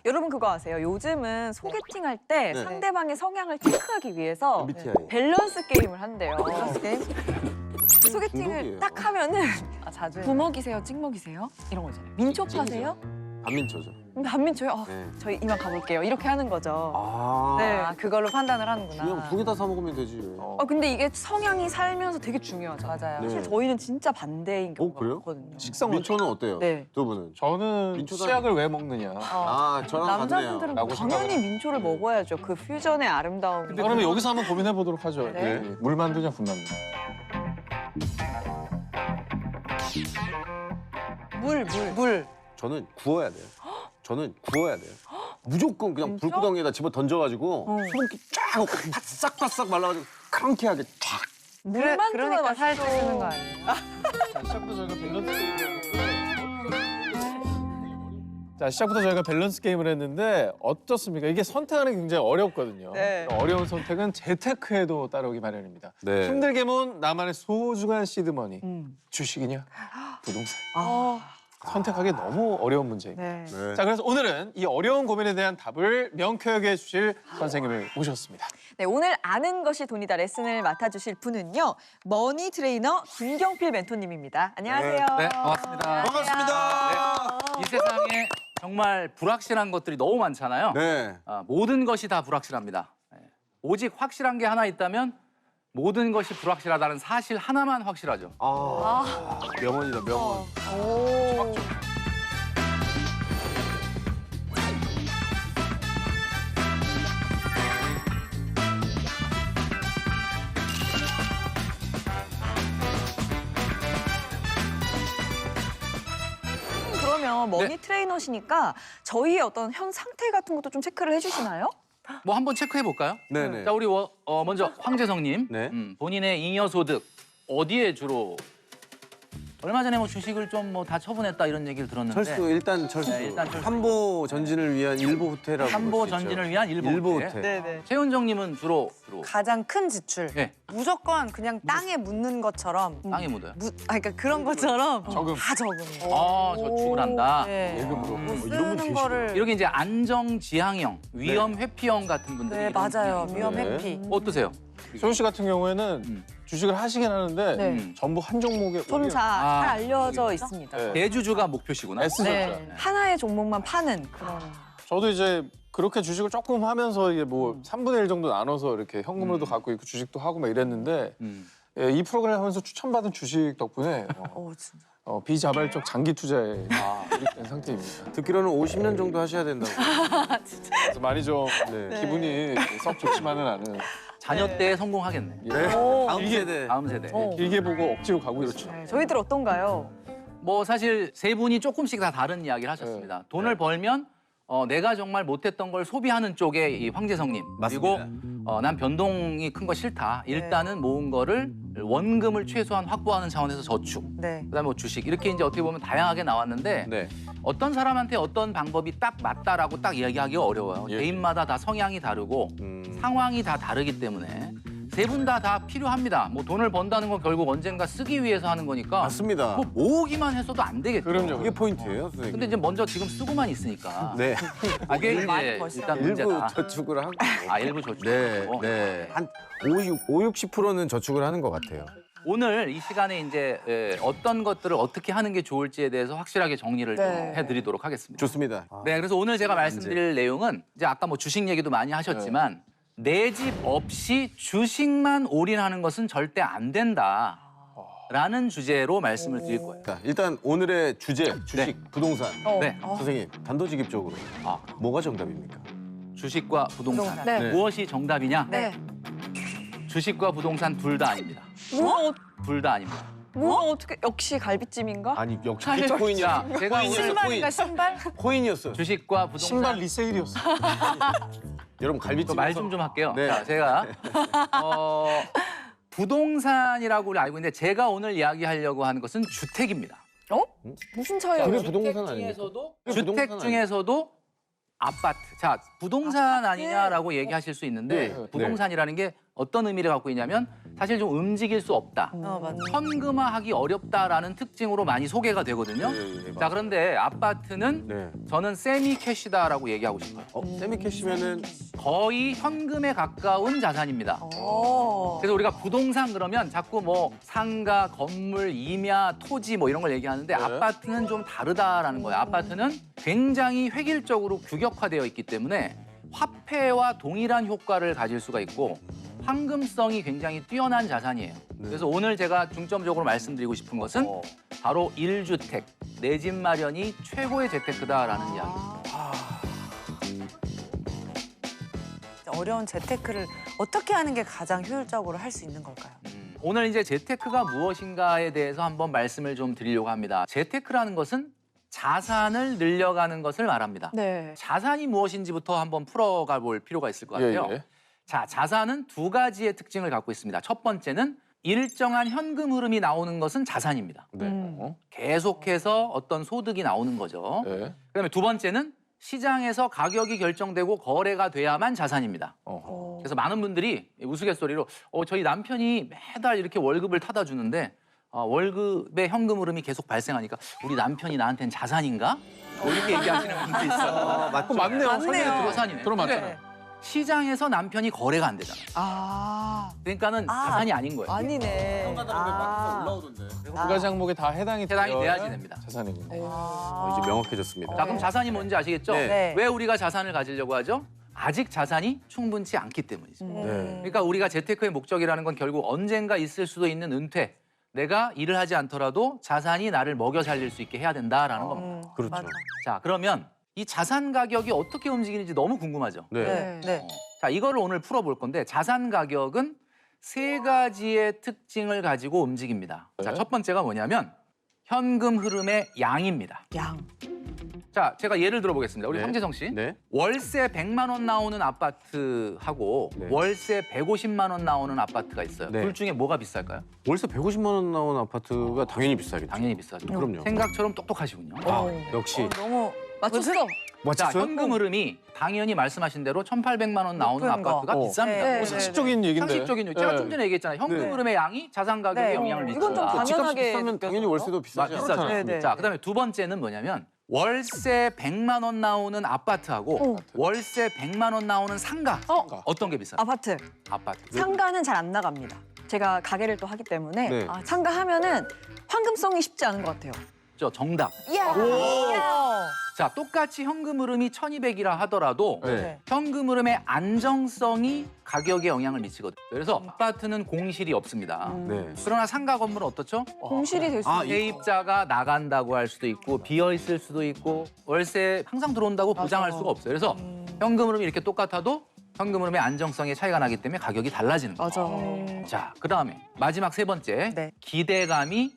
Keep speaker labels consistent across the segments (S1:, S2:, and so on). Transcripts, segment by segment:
S1: 여러분 그거 아세요? 요즘은 소개팅 할 때
S2: 네.
S1: 상대방의 성향을 체크하기 위해서
S2: MBTI.
S1: 밸런스 게임을 한대요.
S3: 밸런스 게임?
S1: 소개팅을
S2: 중독이에요.
S1: 딱 하면은
S3: 아, 자주 해.
S1: 부먹이세요, 찍먹이세요? 이런 거 있잖아요. 민초파세요?
S2: 반민초죠.
S1: 반민초요?
S2: 네.
S1: 저희 이만 가볼게요. 이렇게 하는 거죠.
S2: 아.
S1: 네.
S3: 아, 그걸로 판단을 하는구나.
S2: 그냥 두 개 다 사 먹으면 되지.
S1: 근데 이게 성향이 살면서 되게 중요하잖아요.
S3: 맞아요.
S2: 네.
S1: 사실 저희는 진짜 반대인 경우가
S2: 그래요?
S1: 많거든요.
S4: 식성
S2: 민초는 어때요?
S1: 네.
S2: 두 분은?
S4: 저는
S2: 민초다.
S4: 치약을 왜 먹느냐.
S2: 아, 저랑
S1: 남자분들은
S4: 라고
S1: 당연히
S4: 생각을
S1: 민초를 먹어야죠. 그 퓨전의 아름다움.
S4: 그러면 여기서 한번 고민해 보도록 하죠.
S1: 네.
S4: 물만두냐 군만두.
S3: 물.
S2: 저는 구워야 돼요. 저는 구워야 돼요. 무조건 그냥
S1: 진짜?
S2: 불구덩이에다 집어 던져가지고 소금기 쫙 하고 바싹바싹 말라가지고 크랑키하게 쫙.
S1: 물만두가
S3: 그러니까 살
S1: 맛있죠.
S3: 찌는 거 아니에요?
S4: 자, 시작부터 저희가 밸런스 게임을 했는데 어떻습니까? 이게 선택하는 게 굉장히 어렵거든요.
S1: 네.
S4: 어려운 선택은 재테크에도 따라오기 마련입니다.
S2: 네.
S4: 힘들게 모은 나만의 소중한 시드머니.
S1: 음.
S4: 주식이냐? 부동산.
S1: 아,
S4: 선택하기 너무 어려운 문제입니다.
S1: 네.
S2: 네.
S4: 자, 그래서 오늘은 이 어려운 고민에 대한 답을 명쾌하게 해주실 선생님을 모셨습니다.
S1: 네, 오늘 아는 것이 돈이다 레슨을 맡아주실 분은요. 머니 트레이너 김경필 멘토님입니다. 안녕하세요.
S5: 네, 반갑습니다.
S2: 반갑습니다.
S5: 이 세상에 정말 불확실한 것들이 너무 많잖아요.
S2: 네.
S5: 모든 것이 다 불확실합니다. 네. 오직 확실한 게 하나 있다면 모든 것이 불확실하다는 사실 하나만 확실하죠.
S2: 명언이다, 명언.
S1: 오. 그러면 머니
S5: 네.
S1: 트레이너시니까 저희의 어떤 현 상태 같은 것도 좀 체크를 해주시나요?
S5: 뭐 한번 체크해 볼까요?
S2: 네네.
S5: 자, 우리 먼저 황재성님,
S2: 네.
S5: 본인의 잉여 소득 어디에 주로? 얼마 전에 뭐 주식을 좀 뭐 다 처분했다 이런 얘기를 들었는데.
S2: 철수, 일단 철수.
S5: 네, 일단 철수.
S2: 한보 전진을 위한 일보 후퇴라고.
S5: 한보
S2: 볼수 있죠.
S5: 전진을 위한 일보 후퇴.
S2: 후퇴.
S1: 네네.
S5: 최은정님은 주로
S3: 가장 큰 지출.
S5: 예.
S3: 무조건 그냥 땅에 묻는 것처럼.
S5: 땅에 묻어요.
S3: 그러니까 그런 것처럼
S4: 저금.
S3: 다 저금해요.
S5: 저축을 한다.
S3: 네.
S4: 예금으로.
S3: 뭐
S2: 이런 분
S3: 쓰는
S2: 계시구나.
S3: 거를.
S5: 이렇게 이제 안정지향형, 위험 회피형 같은 분들이
S3: 네,
S5: 이런
S3: 맞아요.
S5: 분들이
S3: 위험
S2: 네.
S3: 회피.
S5: 어떠세요?
S4: 소연 씨 같은 경우에는 주식을 하시긴 하는데
S1: 네.
S4: 전부 한 종목에
S1: 좀 잘 알려져 있습니다.
S4: 네.
S5: 대주주가 목표시구나.
S4: S죠.
S1: 네. 하나의 종목만 파는 그런.
S4: 저도 이제 그렇게 주식을 조금 하면서 이게 뭐 3분의 1 정도 나눠서 이렇게 현금으로도 갖고 있고 주식도 하고 막 이랬는데 예, 이 프로그램 하면서 추천받은 주식 덕분에
S3: 진짜.
S4: 비자발적 장기 투자에 돌입된 상태입니다.
S2: 듣기로는 50년 정도 하셔야 된다고.
S4: 그래서 많이 좀
S2: 네.
S4: 기분이 썩 좋지만은 않은
S5: 자녀 때 성공하겠네.
S2: 네.
S1: 오.
S2: 다음 세대.
S5: 다음 세대.
S4: 길게 보고 억지로 가고 있습니다.
S1: 네, 저희들 어떤가요?
S5: 뭐 사실 세 분이 조금씩 다 다른 이야기를 하셨습니다. 돈을 벌면 내가 정말 못했던 걸 소비하는 쪽에 이 황재성님. 그리고 난 변동이 큰 거 싫다. 일단은 모은 거를 원금을 최소한 확보하는 차원에서 저축.
S3: 네.
S5: 그다음에 뭐 주식 이렇게 이제 어떻게 보면 다양하게 나왔는데
S2: 네.
S5: 어떤 사람한테 어떤 방법이 딱 맞다라고 딱 이야기하기가 어려워요.
S2: 예.
S5: 개인마다 다 성향이 다르고 상황이 다 다르기 때문에 세 분 다 필요합니다. 뭐 돈을 번다는 건 결국 언젠가 쓰기 위해서 하는 거니까
S2: 맞습니다.
S5: 뭐 모으기만 했어도 안 되겠죠.
S4: 그럼요.
S2: 그게 포인트예요, 선생님.
S5: 근데 이제 먼저 지금 쓰고만 있으니까
S2: 네.
S5: 그게
S3: 많이
S5: 이제
S3: 벌써
S5: 일단
S2: 일부
S5: 문제다.
S2: 저축을 하고.
S5: 일부 저축.
S2: 네, 네. 한 60%는 저축을 하는 것 같아요.
S5: 오늘 이 시간에 이제 어떤 것들을 어떻게 하는 게 좋을지에 대해서 확실하게 정리를 좀
S3: 네.
S5: 해드리도록 하겠습니다.
S2: 좋습니다.
S5: 네, 그래서 오늘 제가 말씀드릴 내용은 이제 아까 뭐 주식 얘기도 많이 하셨지만 내 집 없이 주식만 올인하는 것은 절대 안 된다라는 주제로 말씀을 드릴 거예요.
S2: 자, 일단 오늘의 주제, 주식, 부동산.
S5: 네,
S2: 선생님, 단도직입적으로 뭐가 정답입니까?
S5: 주식과 부동산.
S3: 부동산.
S1: 네.
S5: 무엇이 정답이냐?
S3: 네.
S5: 주식과 부동산 둘 다 아닙니다.
S1: 뭐,
S5: 둘 다 아닙니다.
S1: 어떻게 역시 갈비찜인가?
S2: 아니, 역시 비트코인이야.
S5: 자, 제가 오늘
S3: 신발인가 신발?
S2: 코인이었어요.
S5: 주식과 부동산
S4: 신발 리세일이었어.
S2: 여러분, 갈비찜.
S5: 말 좀 할게요.
S2: 네.
S5: 자, 제가 부동산이라고 우리 알고 있는데 제가 오늘 이야기하려고 하는 것은 주택입니다.
S1: 무슨 차이야?
S2: 그게
S5: 주택
S2: 부동산 아닙니까?
S5: 중에서도
S2: 그게
S5: 주택
S2: 부동산
S5: 중에서도 아파트. 자, 부동산 아니냐라고 얘기하실 수 있는데
S2: 네.
S5: 부동산이라는 게 어떤 의미를 갖고 있냐면 사실 좀 움직일 수 없다.
S3: 맞아.
S5: 현금화하기 어렵다라는 특징으로 많이 소개가 되거든요.
S2: 예,
S5: 자, 그런데 아파트는
S2: 네.
S5: 저는 세미 캐시다라고 얘기하고 싶어요.
S2: 세미캐시면은
S5: 거의 현금에 가까운 자산입니다.
S3: 오.
S5: 그래서 우리가 부동산 그러면 자꾸 뭐 상가, 건물, 임야, 토지 뭐 이런 걸 얘기하는데 아파트는 좀 다르다라는 거예요. 아파트는 굉장히 획일적으로 규격화되어 있기 때문에 화폐와 동일한 효과를 가질 수가 있고 황금성이 굉장히 뛰어난 자산이에요. 그래서 오늘 제가 중점적으로 말씀드리고 싶은 것은 바로 1주택, 내 집 마련이 최고의 재테크다라는 이야기입니다.
S3: 어려운 재테크를 어떻게 하는 게 가장 효율적으로 할 수 있는 걸까요?
S5: 오늘 이제 재테크가 무엇인가에 대해서 한번 말씀을 좀 드리려고 합니다. 재테크라는 것은 자산을 늘려가는 것을 말합니다.
S1: 네.
S5: 자산이 무엇인지부터 한번 풀어가 볼 필요가 있을 것 같아요.
S4: 예.
S5: 자, 자산은 두 가지의 특징을 갖고 있습니다. 첫 번째는 일정한 현금 흐름이 나오는 것은 자산입니다.
S4: 네.
S5: 계속해서 어떤 소득이 나오는 거죠.
S4: 네.
S5: 그다음에 두 번째는 시장에서 가격이 결정되고 거래가 돼야만 자산입니다. 그래서 많은 분들이 우스갯소리로 저희 남편이 매달 이렇게 월급을 타다 주는데 월급의 현금 흐름이 계속 발생하니까 우리 남편이 나한테는 자산인가? 뭐 이렇게 얘기하시는 분들이 있어요.
S2: 맞죠?
S4: 맞네요.
S3: 맞네요.
S5: 자산이네요.
S4: 그럼 맞잖아요.
S5: 근데 시장에서 남편이 거래가 안 되잖아요. 그러니까는 자산이 아닌 거예요.
S1: 아니네.
S4: 두 가지 항목에 다 해당이
S5: 돼야지 됩니다.
S4: 자산이군요.
S2: 이제 명확해졌습니다.
S5: 자, 그럼 자산이 뭔지 아시겠죠?
S2: 네.
S5: 왜 우리가 자산을 가지려고 하죠? 아직 자산이 충분치 않기 때문이죠.
S2: 네.
S5: 그러니까 우리가 재테크의 목적이라는 건 결국 언젠가 있을 수도 있는 은퇴. 내가 일을 하지 않더라도 자산이 나를 먹여 살릴 수 있게 해야 된다라는 겁니다.
S2: 그렇죠.
S3: 맞아.
S5: 자, 그러면 이 자산 가격이 어떻게 움직이는지 너무 궁금하죠?
S2: 네.
S3: 네.
S5: 자, 이거를 오늘 풀어볼 건데 자산 가격은 세 가지의 특징을 가지고 움직입니다. 자,
S4: 네.
S5: 첫 번째가 뭐냐면 현금 흐름의 양입니다.
S3: 양.
S5: 자, 제가 예를 들어보겠습니다. 우리
S2: 네.
S5: 황재성 씨.
S2: 네.
S5: 월세 100만 원 나오는 아파트하고
S2: 네.
S5: 월세 150만 원 나오는 아파트가 있어요.
S2: 네.
S5: 둘 중에 뭐가 비쌀까요?
S2: 월세 150만 원 나온 아파트가 당연히 비싸겠죠.
S5: 당연히 비싸죠.
S2: 그럼요.
S5: 생각처럼 똑똑하시군요.
S2: 역시.
S3: 너무
S1: 맞췄어.
S5: 자,
S2: 맞췄어요?
S5: 현금 흐름이 당연히 말씀하신 대로 1,800만 원 나오는
S3: 높은 거.
S5: 아파트가 비쌉니다.
S3: 네.
S4: 상식적인 얘기인데.
S5: 상식적인 얘기. 제가
S4: 네.
S5: 좀 전에 얘기했잖아요. 현금
S2: 네.
S5: 흐름의 양이 자산 가격에
S3: 네.
S5: 영향을
S1: 이건 좀
S5: 미친다.
S1: 당연-
S2: 집값이
S1: 당연하게
S2: 비싸면 당연히 월세도 비싸지
S5: 비싸죠.
S2: 않아요?
S3: 네, 네.
S5: 자, 그다음에 두 번째는 뭐냐면 월세 100만 원 나오는 아파트하고 월세 100만 원 나오는 상가. 어떤 게 비싸요?
S1: 아파트.
S5: 아파트.
S1: 상가는 잘 안 나갑니다. 제가 가게를 또 하기 때문에
S2: 네.
S1: 상가 하면은 황금성이 쉽지 않은 것 같아요.
S5: 정답.
S1: 이야.
S5: 자, 똑같이 현금 흐름이 1,200이라 하더라도
S2: 네.
S5: 현금 흐름의 안정성이 가격에 영향을 미치거든요. 그래서 아파트는 공실이 없습니다.
S2: 네.
S5: 그러나 상가 건물은 어떻죠?
S1: 공실이 될 수 있어요.
S5: 세입자가 나간다고 할 수도 있고 비어 있을 수도 있고 월세 항상 들어온다고 보장할 수가 없어요. 그래서 현금 흐름이 이렇게 똑같아도 현금 흐름의 안정성에 차이가 나기 때문에 가격이 달라지는 거예요.
S1: 맞아.
S5: 자, 그다음에 마지막 세 번째.
S3: 네.
S5: 기대감이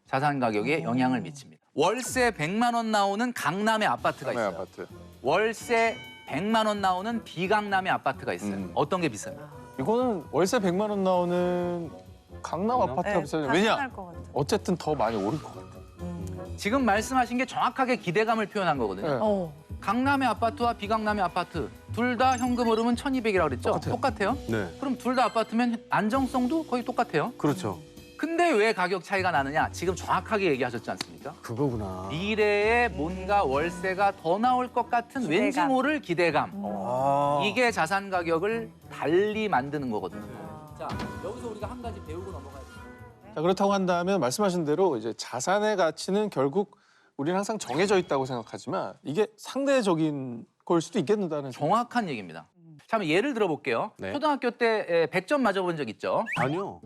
S5: 자산 가격에 영향을 미칩니다. 월세 100만 원 나오는 강남의 아파트가
S4: 강남의
S5: 있어요.
S4: 아파트.
S5: 월세 100만 원 나오는 비강남의 아파트가 있어요. 어떤 게 비싸요?
S4: 이거는 월세 100만 원 나오는 강남 아파트가 비싸요. 왜냐? 어쨌든 더 많이 오를 것 같아.
S5: 지금 말씀하신 게 정확하게 기대감을 표현한 거거든요.
S4: 네.
S5: 강남의 아파트와 비강남의 아파트 둘 다 현금 흐름은 1,200이라고 그랬죠? 똑같아요.
S2: 네.
S5: 그럼 둘 다 아파트면 안정성도 거의 똑같아요.
S2: 그렇죠.
S5: 근데 왜 가격 차이가 나느냐? 지금 정확하게 얘기하셨지 않습니까?
S2: 그거구나.
S5: 미래에 뭔가 월세가 더 나올 것 같은
S3: 기대감.
S5: 왠지 모를 기대감.
S2: 아.
S5: 이게 자산 가격을 달리 만드는 거거든요. 자, 여기서 우리가 한 가지 배우고 넘어가야 돼요.
S4: 자, 그렇다고 한다면 말씀하신 대로 이제 자산의 가치는 결국 우리는 항상 정해져 있다고 생각하지만 이게 상대적인 걸 수도 있겠다는.
S5: 정확한 얘기입니다. 자, 한번 예를 들어볼게요.
S2: 네.
S5: 초등학교 때 100점 맞아본 적 있죠?
S2: 아니요.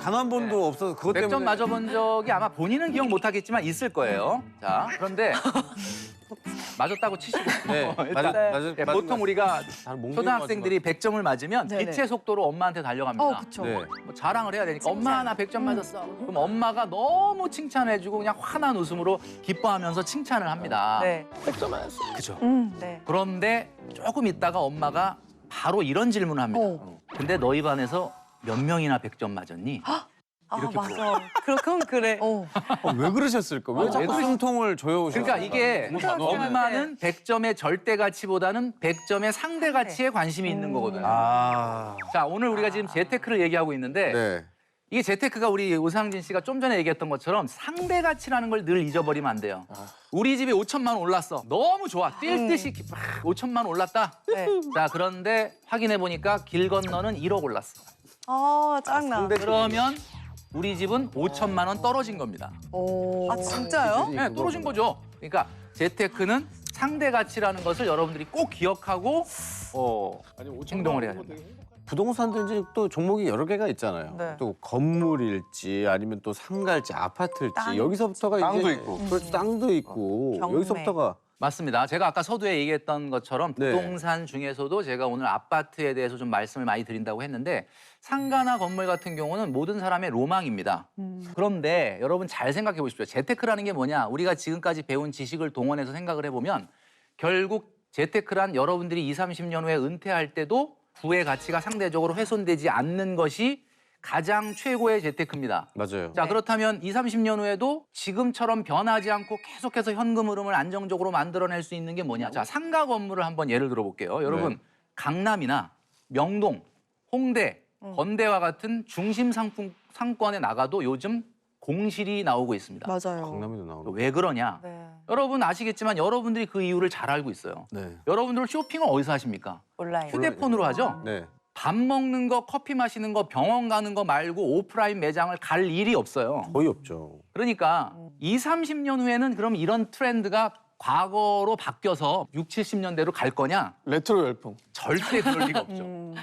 S2: 단 한 번도 없어서 그것
S5: 100점
S2: 때문에.
S5: 맞아본 적이 아마 본인은 기억 못하겠지만 있을 거예요. 자, 그런데 맞았다고 치시고
S2: 네.
S5: 일단
S2: 맞을
S5: 보통 우리가
S2: 잘 못
S5: 초등학생들이 100점을 맞으면
S1: 네네.
S5: 빛의 속도로 엄마한테 달려갑니다.
S1: 그쵸.
S2: 네.
S5: 뭐 자랑을 해야 되니까 엄마 나 100점 맞았어. 그럼 엄마가 너무 칭찬해주고 그냥 환한 웃음으로 기뻐하면서 칭찬을 합니다.
S3: 네.
S5: 그죠?
S3: 네.
S5: 그런데 조금 있다가 엄마가 바로 이런 질문을 합니다. 근데 너희 반에서 몇 명이나 100점 맞았니? 이렇게
S3: 맞아. 그건 그래.
S2: 왜 그러셨을까? 왜
S5: 왜
S2: 자꾸
S5: 그러셨-
S2: 숨통을 조여오셨을까?
S5: 그러니까 이게 엄마는 100점의 절대 가치보다는 100점의 상대 가치에 관심이 있는 거거든요.
S2: 아,
S5: 자, 오늘 우리가 지금 재테크를 얘기하고 있는데
S2: 네.
S5: 이게 재테크가 우리 오상진 씨가 좀 전에 얘기했던 것처럼 상대 가치라는 걸 늘 잊어버리면 안 돼요. 우리 집이 5천만 원 올랐어. 너무 좋아. 뛸 듯이 막 5천만 원 올랐다.
S3: 네.
S5: 자, 그런데 확인해 보니까 길 건너는 1억 올랐어.
S3: 짱나.
S5: 그러면 우리 집은 5천만 원 떨어진 겁니다.
S3: 아, 진짜요?
S5: 네, 떨어진 거죠. 그러니까 재테크는 상대 가치라는 것을 여러분들이 꼭 기억하고 행동을 해야 됩니다.
S2: 부동산도 이제 또 종목이 여러 개가 있잖아요.
S3: 네.
S2: 또 건물일지 아니면 또 상가일지 아파트일지
S3: 땅.
S2: 여기서부터가
S4: 땅도
S2: 이제
S4: 있고.
S2: 그렇죠, 땅도 있고
S3: 경매.
S2: 여기서부터가
S5: 맞습니다. 제가 아까 서두에 얘기했던 것처럼
S2: 네.
S5: 부동산 중에서도 제가 오늘 아파트에 대해서 좀 말씀을 많이 드린다고 했는데 상가나 건물 같은 경우는 모든 사람의 로망입니다. 그런데 여러분 잘 생각해 보십시오. 재테크라는 게 뭐냐? 우리가 지금까지 배운 지식을 동원해서 생각을 해보면 결국 재테크란 여러분들이 20, 30년 후에 은퇴할 때도 부의 가치가 상대적으로 훼손되지 않는 것이 가장 최고의 재테크입니다.
S2: 맞아요.
S5: 자, 그렇다면 20, 30년 후에도 지금처럼 변하지 않고 계속해서 현금 흐름을 안정적으로 만들어낼 수 있는 게 뭐냐? 자, 상가 건물을 한번 예를 들어볼게요. 여러분, 강남이나 명동, 홍대, 건대와 같은 중심 상권에 나가도 요즘 공실이 나오고 있습니다.
S1: 맞아요.
S2: 강남에도 나오고.
S5: 왜 그러냐?
S3: 네.
S5: 여러분 아시겠지만 여러분들이 그 이유를 잘 알고 있어요.
S2: 네.
S5: 여러분들 쇼핑을 어디서 하십니까?
S3: 온라인.
S5: 휴대폰으로 하죠?
S2: 네.
S5: 밥 먹는 거, 커피 마시는 거, 병원 가는 거 말고 오프라인 매장을 갈 일이 없어요.
S2: 거의 없죠.
S5: 그러니까 20, 30년 후에는 그럼 이런 트렌드가 과거로 바뀌어서 60, 70년대로 갈 거냐?
S4: 레트로 열풍.
S5: 절대 그럴 리가 없죠.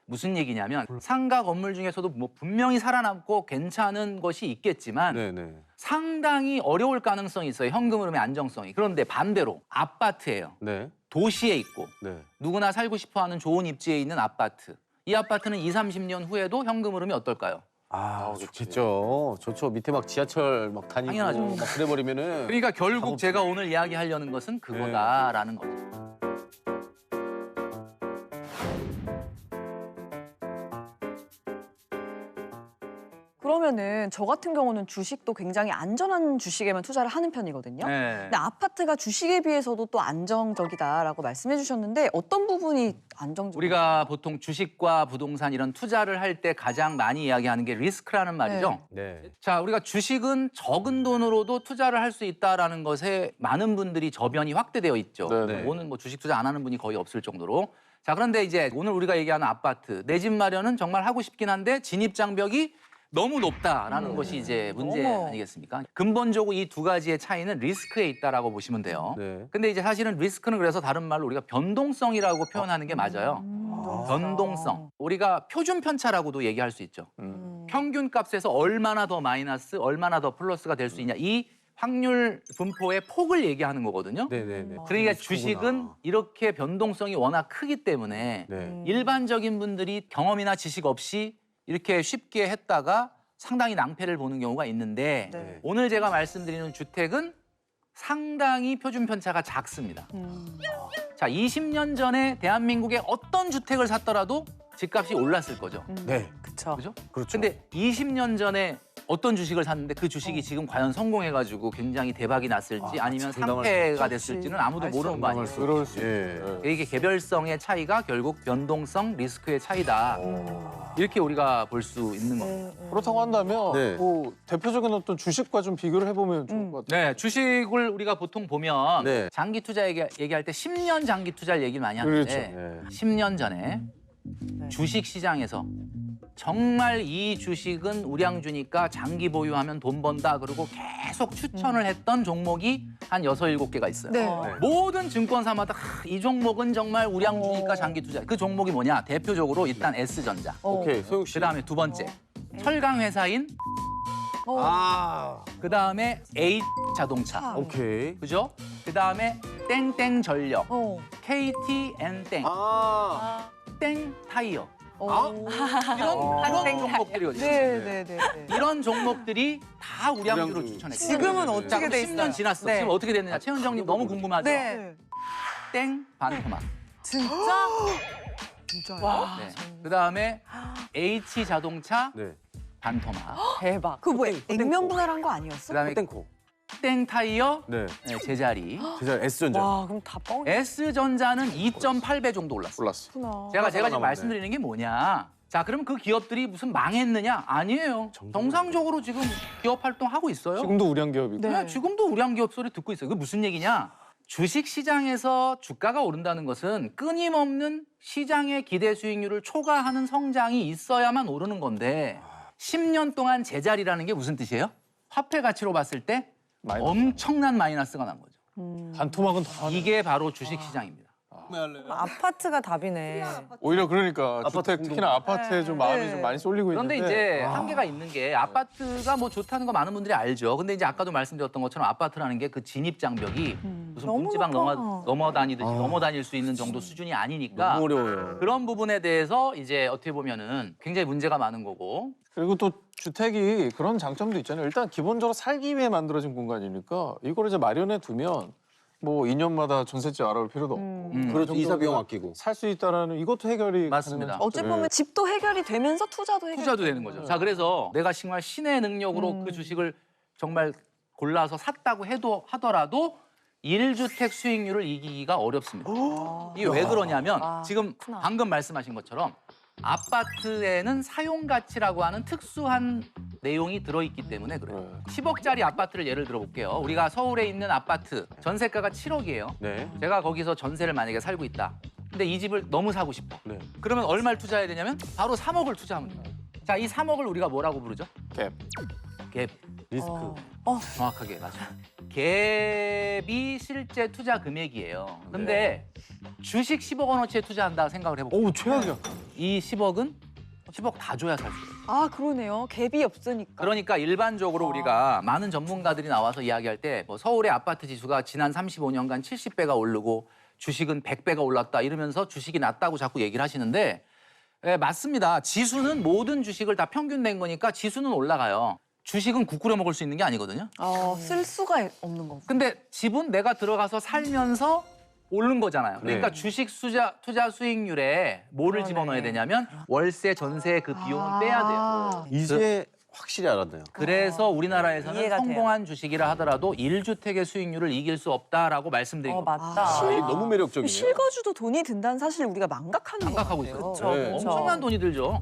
S5: 무슨 얘기냐면 상가 건물 중에서도 뭐 분명히 살아남고 괜찮은 것이 있겠지만
S2: 네네.
S5: 상당히 어려울 가능성이 있어요. 현금 흐름의 안정성이. 그런데 반대로 아파트예요.
S2: 네.
S5: 도시에 있고
S2: 네.
S5: 누구나 살고 싶어하는 좋은 입지에 있는 아파트. 이 아파트는 20, 30년 후에도 현금 흐름이 어떨까요?
S2: 아, 좋겠죠. 좋죠. 밑에 막 지하철 막 다니고
S5: 당연하죠.
S2: 막 그래버리면은.
S5: 그러니까 결국 제가 오늘 이야기하려는 것은 그거다라는 거죠.
S1: 그러면은 저 같은 경우는 주식도 굉장히 안전한 주식에만 투자를 하는 편이거든요.
S5: 네.
S1: 근데 아파트가 주식에 비해서도 또 안정적이다라고 말씀해 주셨는데 어떤 부분이 안정적?
S5: 우리가 보통 주식과 부동산 이런 투자를 할 때 가장 많이 이야기하는 게 리스크라는 말이죠.
S2: 네.
S5: 자, 우리가 주식은 적은 돈으로도 투자를 할 수 있다라는 것에 많은 분들이 저변이 확대되어 있죠.
S4: 네.
S5: 오늘 뭐 주식 투자 안 하는 분이 거의 없을 정도로. 자, 그런데 이제 오늘 우리가 얘기하는 아파트, 내 집 마련은 정말 하고 싶긴 한데 진입 장벽이 너무 높다라는 것이 이제 문제
S1: 어머.
S5: 아니겠습니까? 근본적으로 이 두 가지의 차이는 리스크에 있다라고 보시면 돼요.
S2: 네.
S5: 근데 이제 사실은 리스크는 그래서 다른 말로 우리가 변동성이라고 표현하는 게 맞아요. 변동성. 우리가 표준 편차라고도 얘기할 수 있죠. 평균 값에서 얼마나 더 마이너스, 얼마나 더 플러스가 될 수 있냐. 이 확률 분포의 폭을 얘기하는 거거든요.
S2: 네네네.
S5: 그러니까 주식은 이렇게 변동성이 워낙 크기 때문에
S2: 네.
S5: 일반적인 분들이 경험이나 지식 없이 이렇게 쉽게 했다가 상당히 낭패를 보는 경우가 있는데
S3: 네.
S5: 오늘 제가 말씀드리는 주택은 상당히 표준 편차가 작습니다. 자, 20년 전에 대한민국의 어떤 주택을 샀더라도 집값이 올랐을 거죠.
S2: 네.
S3: 그쵸.
S5: 그죠?
S2: 그렇죠.
S5: 근데 20년 전에 어떤 주식을 샀는데 그 주식이 지금 과연 성공해가지고 굉장히 대박이 났을지 아니면
S2: 장담할
S5: 상패가 됐을지는 아무도 모르는 거 아니에요.
S4: 그럴 수
S2: 예.
S5: 이게 개별성의 차이가 결국 변동성, 리스크의 차이다. 이렇게 우리가 볼 수 있는 겁니다.
S4: 그렇다고 한다면
S2: 네.
S4: 뭐 대표적인 어떤 주식과 좀 비교를 해보면 좋을 것 같아요.
S5: 네, 주식을 우리가 보통 보면
S2: 네.
S5: 장기 투자 얘기할 때 10년 장기 투자를 얘기를 많이 하는데
S4: 그렇죠.
S2: 네.
S5: 10년 전에 주식 시장에서 정말 이 주식은 우량주니까 장기 보유하면 돈 번다 그러고 계속 추천을 했던 종목이 한 6, 7개가 있어요.
S1: 네.
S5: 모든 증권사마다 이 종목은 정말 우량주니까 장기 투자. 그 종목이 뭐냐? 대표적으로 일단 S전자.
S2: 오케이. 소영 씨.
S5: 그다음에 두 번째 철강 회사인
S2: 아.
S5: 그다음에 H자동차.
S2: 오케이.
S5: 그죠? 그다음에 땡땡전력,
S1: 어.
S5: KTN땡,
S2: 아.
S5: 땡타이어.
S1: 이런
S5: 이런 종목들이거든요.
S1: 네네네.
S5: 이런 종목들이 다 우량주로
S2: 우량주.
S5: 추천했어요.
S3: 지금은
S2: 자,
S3: 어떻게 돼
S5: 10년
S3: 있어요?
S5: 지났어.
S3: 네.
S5: 지금 어떻게 됐느냐. 최현정님 너무 궁금하죠?
S3: 네.
S5: 땡 반토막.
S3: 진짜?
S1: 진짜요?
S3: 와.
S5: 네. 그다음에 H자동차,
S2: 네.
S5: 반토막.
S3: 대박.
S1: 그 뭐 액면 분할한 거 아니었어?
S5: 그다음에
S2: 땡코.
S5: 땡 타이어
S2: 네.
S5: 네, 제자리.
S2: 진짜 S전자.
S3: 와, 그럼 다 뻥.
S5: S전자는 2.8배 정도 올랐어요.
S4: 올랐어.
S5: 제가 지금
S2: 남았네.
S5: 말씀드리는 게 뭐냐. 자, 그럼 그 기업들이 무슨 망했느냐? 아니에요. 정상적으로 지금 기업 활동하고 있어요.
S4: 지금도 우량 기업이고.
S5: 네, 지금도 우량 기업 소리 듣고 있어요. 그게 무슨 얘기냐? 주식 시장에서 주가가 오른다는 것은 끊임없는 시장의 기대 수익률을 초과하는 성장이 있어야만 오르는 건데 10년 동안 제자리라는 게 무슨 뜻이에요? 화폐 가치로 봤을 때
S4: 마이너스.
S5: 엄청난 마이너스가 난 거죠.
S4: 반토막은 더
S5: 이게 바로 주식 시장입니다.
S3: 아파트가 답이네.
S4: 오히려 그러니까
S2: 아파트
S4: 주택 특히나 아파트에 좀 마음이 좀 많이 쏠리고
S5: 그런데
S4: 있는데
S5: 이제 한계가 있는 게 아파트가 뭐 좋다는 거 많은 분들이 알죠. 근데 이제 아까도 말씀드렸던 것처럼 아파트라는 게 그 진입 장벽이 무슨
S3: 너무
S5: 문지방
S3: 높아.
S5: 넘어 다니듯이 넘어 다닐 수 있는 정도 수준이 아니니까
S2: 너무 어려워요.
S5: 그런 부분에 대해서 이제 어떻게 보면은 굉장히 문제가 많은 거고.
S4: 그리고 또 주택이 그런 장점도 있잖아요. 일단 기본적으로 살기 위해 만들어진 공간이니까 이걸 이제 마련해 두면 뭐 2년마다 전셋집 알아볼 필요도 없고
S2: 그렇죠. 이사 비용 아끼고.
S4: 살 수 있다라는 이것도 해결이
S5: 맞습니다.
S4: 가능한
S1: 어찌
S4: 장점이-
S1: 보면 집도 해결이 되면서 투자도 해결이
S5: 투자도 되는 거죠. 자, 그래서 내가 정말 신의 능력으로 그 주식을 정말 골라서 샀다고 해도 하더라도 1주택 수익률을 이기기가 어렵습니다. 이게 왜 그러냐면 지금 방금 말씀하신 것처럼 아파트에는 사용 가치라고 하는 특수한 내용이 들어있기 때문에 그래요. 10억짜리 아파트를 예를 들어 볼게요. 우리가 서울에 있는 아파트 전세가가 7억이에요.
S2: 네.
S5: 제가 거기서 전세를 만약에 살고 있다. 근데 이 집을 너무 사고 싶어.
S2: 네.
S5: 그러면 얼마를 투자해야 되냐면 바로 3억을 투자하면 돼요. 자, 이 3억을 우리가 뭐라고 부르죠?
S4: 갭.
S5: 갭.
S2: 리스크.
S5: 정확하게 맞아요. 갭이 실제 투자 금액이에요. 근데 주식 10억 원어치에 투자한다 생각을 해볼게요.
S2: 오 최악이야.
S5: 이 10억은 10억 다 줘야 살 수 있어요.
S1: 아 그러네요. 갭이 없으니까.
S5: 그러니까 일반적으로 우리가 많은 전문가들이 나와서 이야기할 때 뭐 서울의 아파트 지수가 지난 35년간 70배가 오르고 주식은 100배가 올랐다 이러면서 주식이 낮다고 자꾸 얘기를 하시는데 예, 맞습니다. 지수는 모든 주식을 다 평균 낸 거니까 지수는 올라가요. 주식은 국 끓여 먹을 수 있는 게 아니거든요.
S1: 쓸 수가 없는 거고.
S5: 근데 집은 내가 들어가서 살면서 오른 거잖아요. 그러니까
S2: 네.
S5: 주식 투자 수익률에 뭐를 집어넣어야 되냐면 월세, 전세 그 비용은 빼야 돼요.
S2: 이제 확실히 알았네요.
S5: 그래서 우리나라에서는
S3: 이해가 돼요.
S5: 성공한 주식이라 하더라도 1주택의 수익률을 이길 수 없다라고 말씀드린 겁니다.
S3: 맞다.
S2: 이게 너무 매력적이네요.
S1: 실거주도 돈이 든다는 사실 우리가 망각하는 거
S5: 생각하고
S1: 같아요.
S5: 있어요.
S3: 그쵸,
S2: 네.
S3: 그쵸.
S5: 엄청난 돈이 들죠.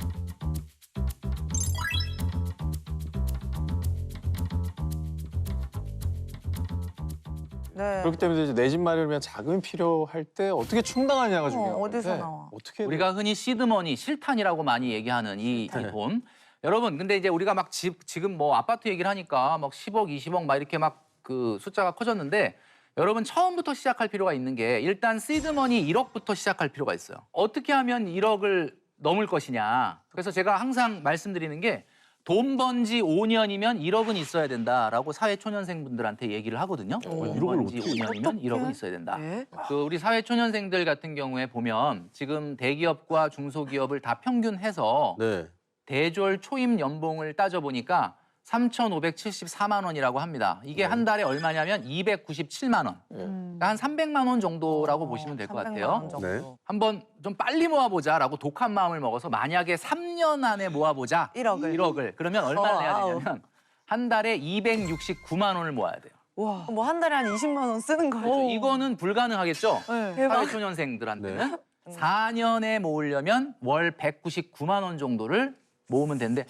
S3: 네.
S4: 그렇기 때문에 이제 내 집 마련을 위한 자금이 필요할 때 어떻게 충당하냐가 중요한
S3: 어디서
S4: 건데
S3: 나와?
S4: 어떻게
S5: 우리가 흔히 시드머니, 실탄이라고 많이 얘기하는 이 돈. 여러분, 근데 이제 우리가 막 지금 뭐 아파트 얘기를 하니까 막 10억, 20억 막 이렇게 막 그 숫자가 커졌는데 여러분 처음부터 시작할 필요가 있는 게 일단 시드머니 1억부터 시작할 필요가 있어요. 어떻게 하면 1억을 넘을 것이냐. 그래서 제가 항상 말씀드리는 게 돈 번 지 5년이면 1억은 있어야 된다라고 사회초년생분들한테 얘기를 하거든요. 돈 번 지 5년이면 1억은 있어야 된다.
S1: 네.
S5: 그 우리 사회초년생들 같은 경우에 보면 지금 대기업과 중소기업을 다 평균해서
S2: 네.
S5: 대졸 초임 연봉을 따져보니까 3,574만 원이라고 합니다. 이게 한 달에 얼마냐면 297만 원. 그러니까 한 300만 원 정도라고 보시면 될 것
S3: 300만
S5: 같아요.
S3: 원 정도.
S2: 네.
S5: 한번 좀 빨리 모아보자라고 독한 마음을 먹어서 만약에 3년 안에 모아보자
S3: 1억을.
S5: 그러면 얼마를 내야
S3: 아우.
S5: 되냐면 한 달에 269만 원을 모아야 돼요.
S1: 와.
S3: 뭐 한 달에 한 20만 원 쓰는 거죠.
S5: 이거는 불가능하겠죠?
S3: 대박.
S5: 사회초년생들한테는 4년에 모으려면 월 199만 원 정도를 모으면 되는데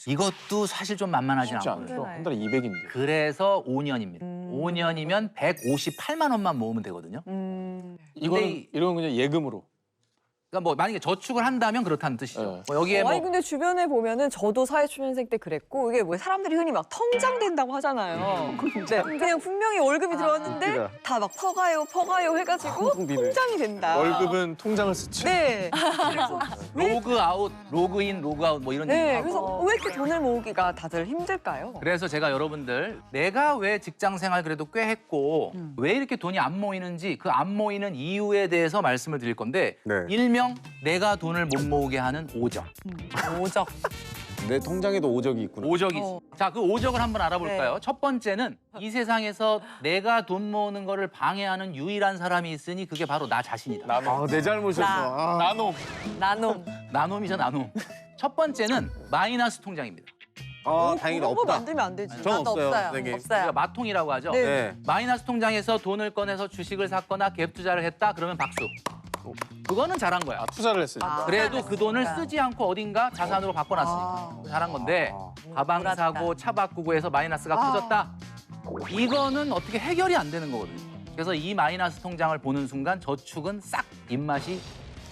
S5: 이것도 사실 좀 만만하지
S4: 쉽지
S5: 않아요.
S4: 않죠. 한 달에 200인데.
S5: 그래서 5년입니다. 5년이면 158만 원만 모으면 되거든요.
S4: 이거는 이런 그냥 예금으로.
S5: 그러니까 뭐 만약에 저축을 한다면 그렇다는 뜻이죠.
S4: 네.
S5: 뭐 여기에 뭐
S1: 아니 근데 주변에 보면은 저도 사회초년생 때 그랬고 이게 뭐 사람들이 흔히 막 통장 된다고 하잖아요. 근데 그냥 분명히 월급이 들어왔는데
S2: 웃기다.
S1: 다 막 퍼가요 해가지고
S2: 텅텅 비네.
S1: 통장이 된다.
S4: 월급은 통장을 쓰지.
S1: 네.
S5: 로그 아웃, 로그인, 로그아웃 뭐 이런
S1: 네.
S5: 얘기하고.
S1: 그래서 왜 이렇게 돈을 모으기가 다들 힘들까요?
S5: 그래서 제가 여러분들 내가 왜 직장 생활 그래도 꽤 했고 왜 이렇게 돈이 안 모이는지 그 안 모이는 이유에 대해서 말씀을 드릴 건데
S2: 네.
S5: 일명 내가 돈을 못 모으게 하는 오적.
S3: 오적.
S2: 내 통장에도 오적이 있구나.
S5: 오적이 있어. 자, 그 오적을 한번 알아볼까요? 첫 번째는 이 세상에서 내가 돈 모으는 거를 방해하는 유일한 사람이 있으니 그게 바로 나 자신이다.
S2: 아, 내 잘못이었어. 아.
S4: 나노.
S3: 나눔.
S5: 나눔이죠, 나눔. 첫 번째는 마이너스 통장입니다.
S2: 아, 다행이다.
S1: 그런 거
S2: 없다.
S1: 만들면 안 되지.
S2: 전
S3: 나도
S2: 없어요.
S3: 없어요.
S2: 선생님.
S3: 없어요.
S5: 우리가 마통이라고 하죠.
S1: 네.
S2: 네.
S5: 마이너스 통장에서 돈을 꺼내서 주식을 샀거나 갭 투자를 했다 그러면 박수. 그거는 잘한 거야.
S4: 아, 투자를 했으니까.
S5: 그래도 그 돈을 쓰지 않고 어딘가 자산으로 바꿔놨으니까 잘한 건데 가방
S3: 몰았다.
S5: 사고 차 바꾸고 해서 마이너스가 커졌다. 이거는 어떻게 해결이 안 되는 거거든요. 그래서 이 마이너스 통장을 보는 순간 저축은 싹 입맛이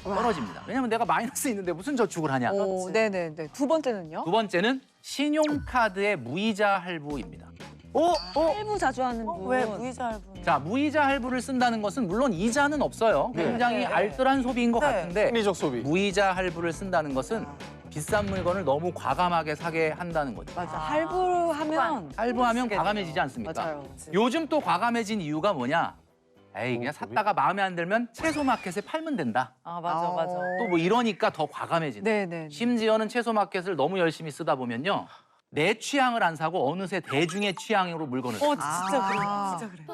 S5: 떨어집니다. 왜냐면 내가 마이너스 있는데 무슨 저축을 하냐.
S1: 오, 네네네. 두 번째는요?
S5: 두 번째는 신용카드의 무이자 할부입니다.
S1: 할부 자주 하는 분.
S3: 왜 무이자 할부?
S5: 자, 무이자 할부를 쓴다는 것은 물론 이자는 없어요. 굉장히
S3: 네.
S5: 알뜰한 소비인 것
S3: 네.
S5: 같은데
S4: 합리적 소비.
S5: 무이자 할부를 쓴다는 것은 비싼 물건을 너무 과감하게 사게 한다는 거죠.
S1: 맞아. 할부하면
S5: 할부하면 과감해지지 않습니까?
S1: 맞아요.
S5: 요즘 또 과감해진 이유가 뭐냐? 에이, 그냥 샀다가 마음에 안 들면 채소 마켓에 팔면 된다.
S3: 아 맞아 맞아.
S5: 또 뭐 이러니까 더 과감해진다.
S1: 네네.
S5: 심지어는 채소 마켓을 너무 열심히 쓰다 보면요. 내 취향을 안 사고 어느새 대중의 취향으로 물건을 사요.
S3: 진짜 그래.
S1: 아.
S3: 진짜 그래.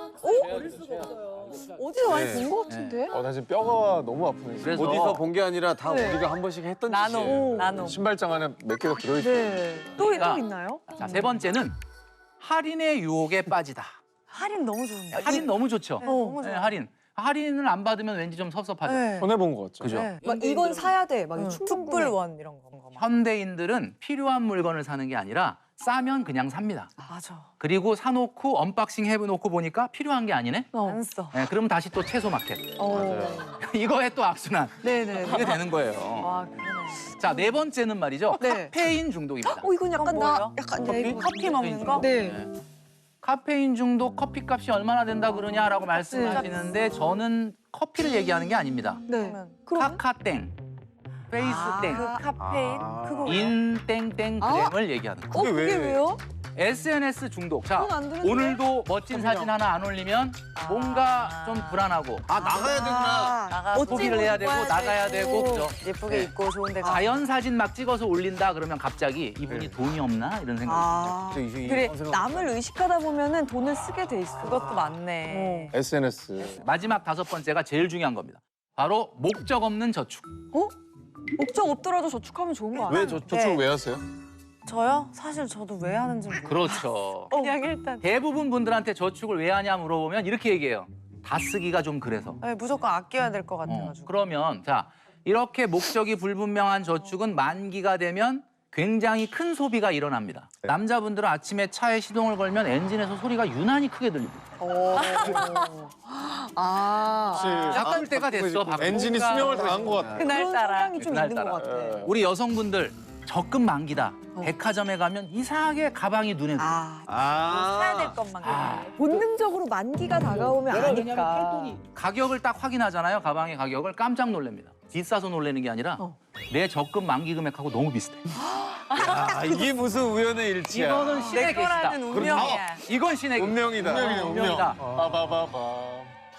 S1: 어디서 많이
S2: 네.
S1: 본 것 같은데?
S4: 나 지금 뼈가 너무 아프네.
S5: 그래서
S2: 어디서 본 게 아니라 다
S1: 네.
S2: 우리가 한 번씩 했던
S3: 나노
S2: 짓이에요.
S3: 나노.
S4: 신발장 안에 몇 개가 들어있어.
S1: 네. 또
S5: 그러니까
S1: 있나요?
S5: 자, 세 번째는 할인의 유혹에 빠지다.
S3: 할인 너무 좋은데.
S5: 할인 너무 좋죠.
S3: 네, 너무
S5: 네,
S3: 좋아.
S5: 할인. 할인을 안 받으면 왠지 좀 섭섭하죠.
S3: 네.
S4: 손해본 것 같죠.
S5: 그죠?
S3: 네.
S1: 막 이건 사야 돼. 막 충분 구매.
S3: 특불원 이런 거.
S5: 현대인들은 필요한 물건을 사는 게 아니라 싸면 그냥 삽니다.
S3: 맞아.
S5: 그리고 사놓고 언박싱 해놓고 보니까 필요한 게 아니네?
S3: 안 써.
S5: 네, 그럼 다시 또 채소 마켓.
S1: 맞아요.
S5: 이거에 또 악순환.
S1: 네네.
S5: 이게 되는 거예요.
S3: 와 그러네.
S5: 자, 네 번째는 말이죠.
S1: 네.
S5: 카페인 중독입니다.
S1: 이건 약간
S3: 그건
S1: 나
S3: 뭐예요?
S1: 약간
S5: 커피?
S1: 이거
S3: 커피 먹는 거?
S1: 네.
S5: 카페인 중독 커피 값이 얼마나 된다 그러냐라고 말씀하시는데 저는 커피를 얘기하는 게 아닙니다.
S1: 네.
S3: 그러면
S1: 그럼
S5: 카카땡, 페이스땡,
S3: 그 카페인 그거 뭐야?
S5: 인땡땡 그램을 얘기하는 거.
S1: 그게 왜요?
S5: SNS 중독. 자,
S1: 그건 안 되는데?
S5: 오늘도 멋진 사진 하나 안 올리면 뭔가 좀 불안하고
S2: 아, 나가야 되구나.
S3: 나가서
S5: 포기를 해야 되고 나가야 되고 그죠?
S3: 예쁘게 입고 좋은데 가.
S5: 자연 사진 막 찍어서 올린다 그러면 갑자기 이분이 돈이 없나 이런 생각이
S1: 아. 그래 남을 의식하다 보면은 돈을 쓰게 돼 있어.
S3: 그것도 맞네.
S4: SNS.
S5: 마지막 다섯 번째가 제일 중요한 겁니다. 바로 목적 없는 저축.
S1: 목적 없더라도 저축하면 좋은 거 아니야?
S4: 왜 저축을 왜 하세요?
S3: 저요? 사실 저도 왜 하는지 모르겠어요.
S5: 그렇죠.
S3: 그냥 일단
S5: 대부분 분들한테 저축을 왜 하냐 물어보면 이렇게 얘기해요. 다 쓰기가 좀 그래서.
S3: 네, 무조건 아껴야 될 것 같아가지고.
S5: 그러면 자 이렇게 목적이 불분명한 저축은 만기가 되면 굉장히 큰 소비가 일어납니다. 남자분들은 아침에 차에 시동을 걸면 엔진에서 소리가 유난히 크게 들립니다.
S1: 아.
S5: 바꿀 때가 됐어. 바꿀
S4: 엔진이
S5: 때가.
S4: 수명을 다한 것 같아.
S1: 그런 성향이 좀 있는
S5: 그날따라.
S1: 것 같아.
S5: 우리 여성분들 적금 만기다. 백화점에 가면 이상하게 가방이 눈에 들어요.
S1: 아.
S3: 사야 될 것만.
S1: 본능적으로 만기가 다가오면 아니까.
S5: 가격을 딱 확인하잖아요. 가방의 가격을 깜짝 놀랍니다. 비싸서 놀라는 게 아니라 내 적금 만기 금액하고 너무 비슷해.
S2: 아, 이게 무슨 우연의 일치야.
S5: 이거는 신의
S3: 내
S5: 계시다.
S3: 거라는 운명이야.
S5: 이건 신의 계시.
S2: 운명이다.
S5: 운명이다.
S4: 빠바바바.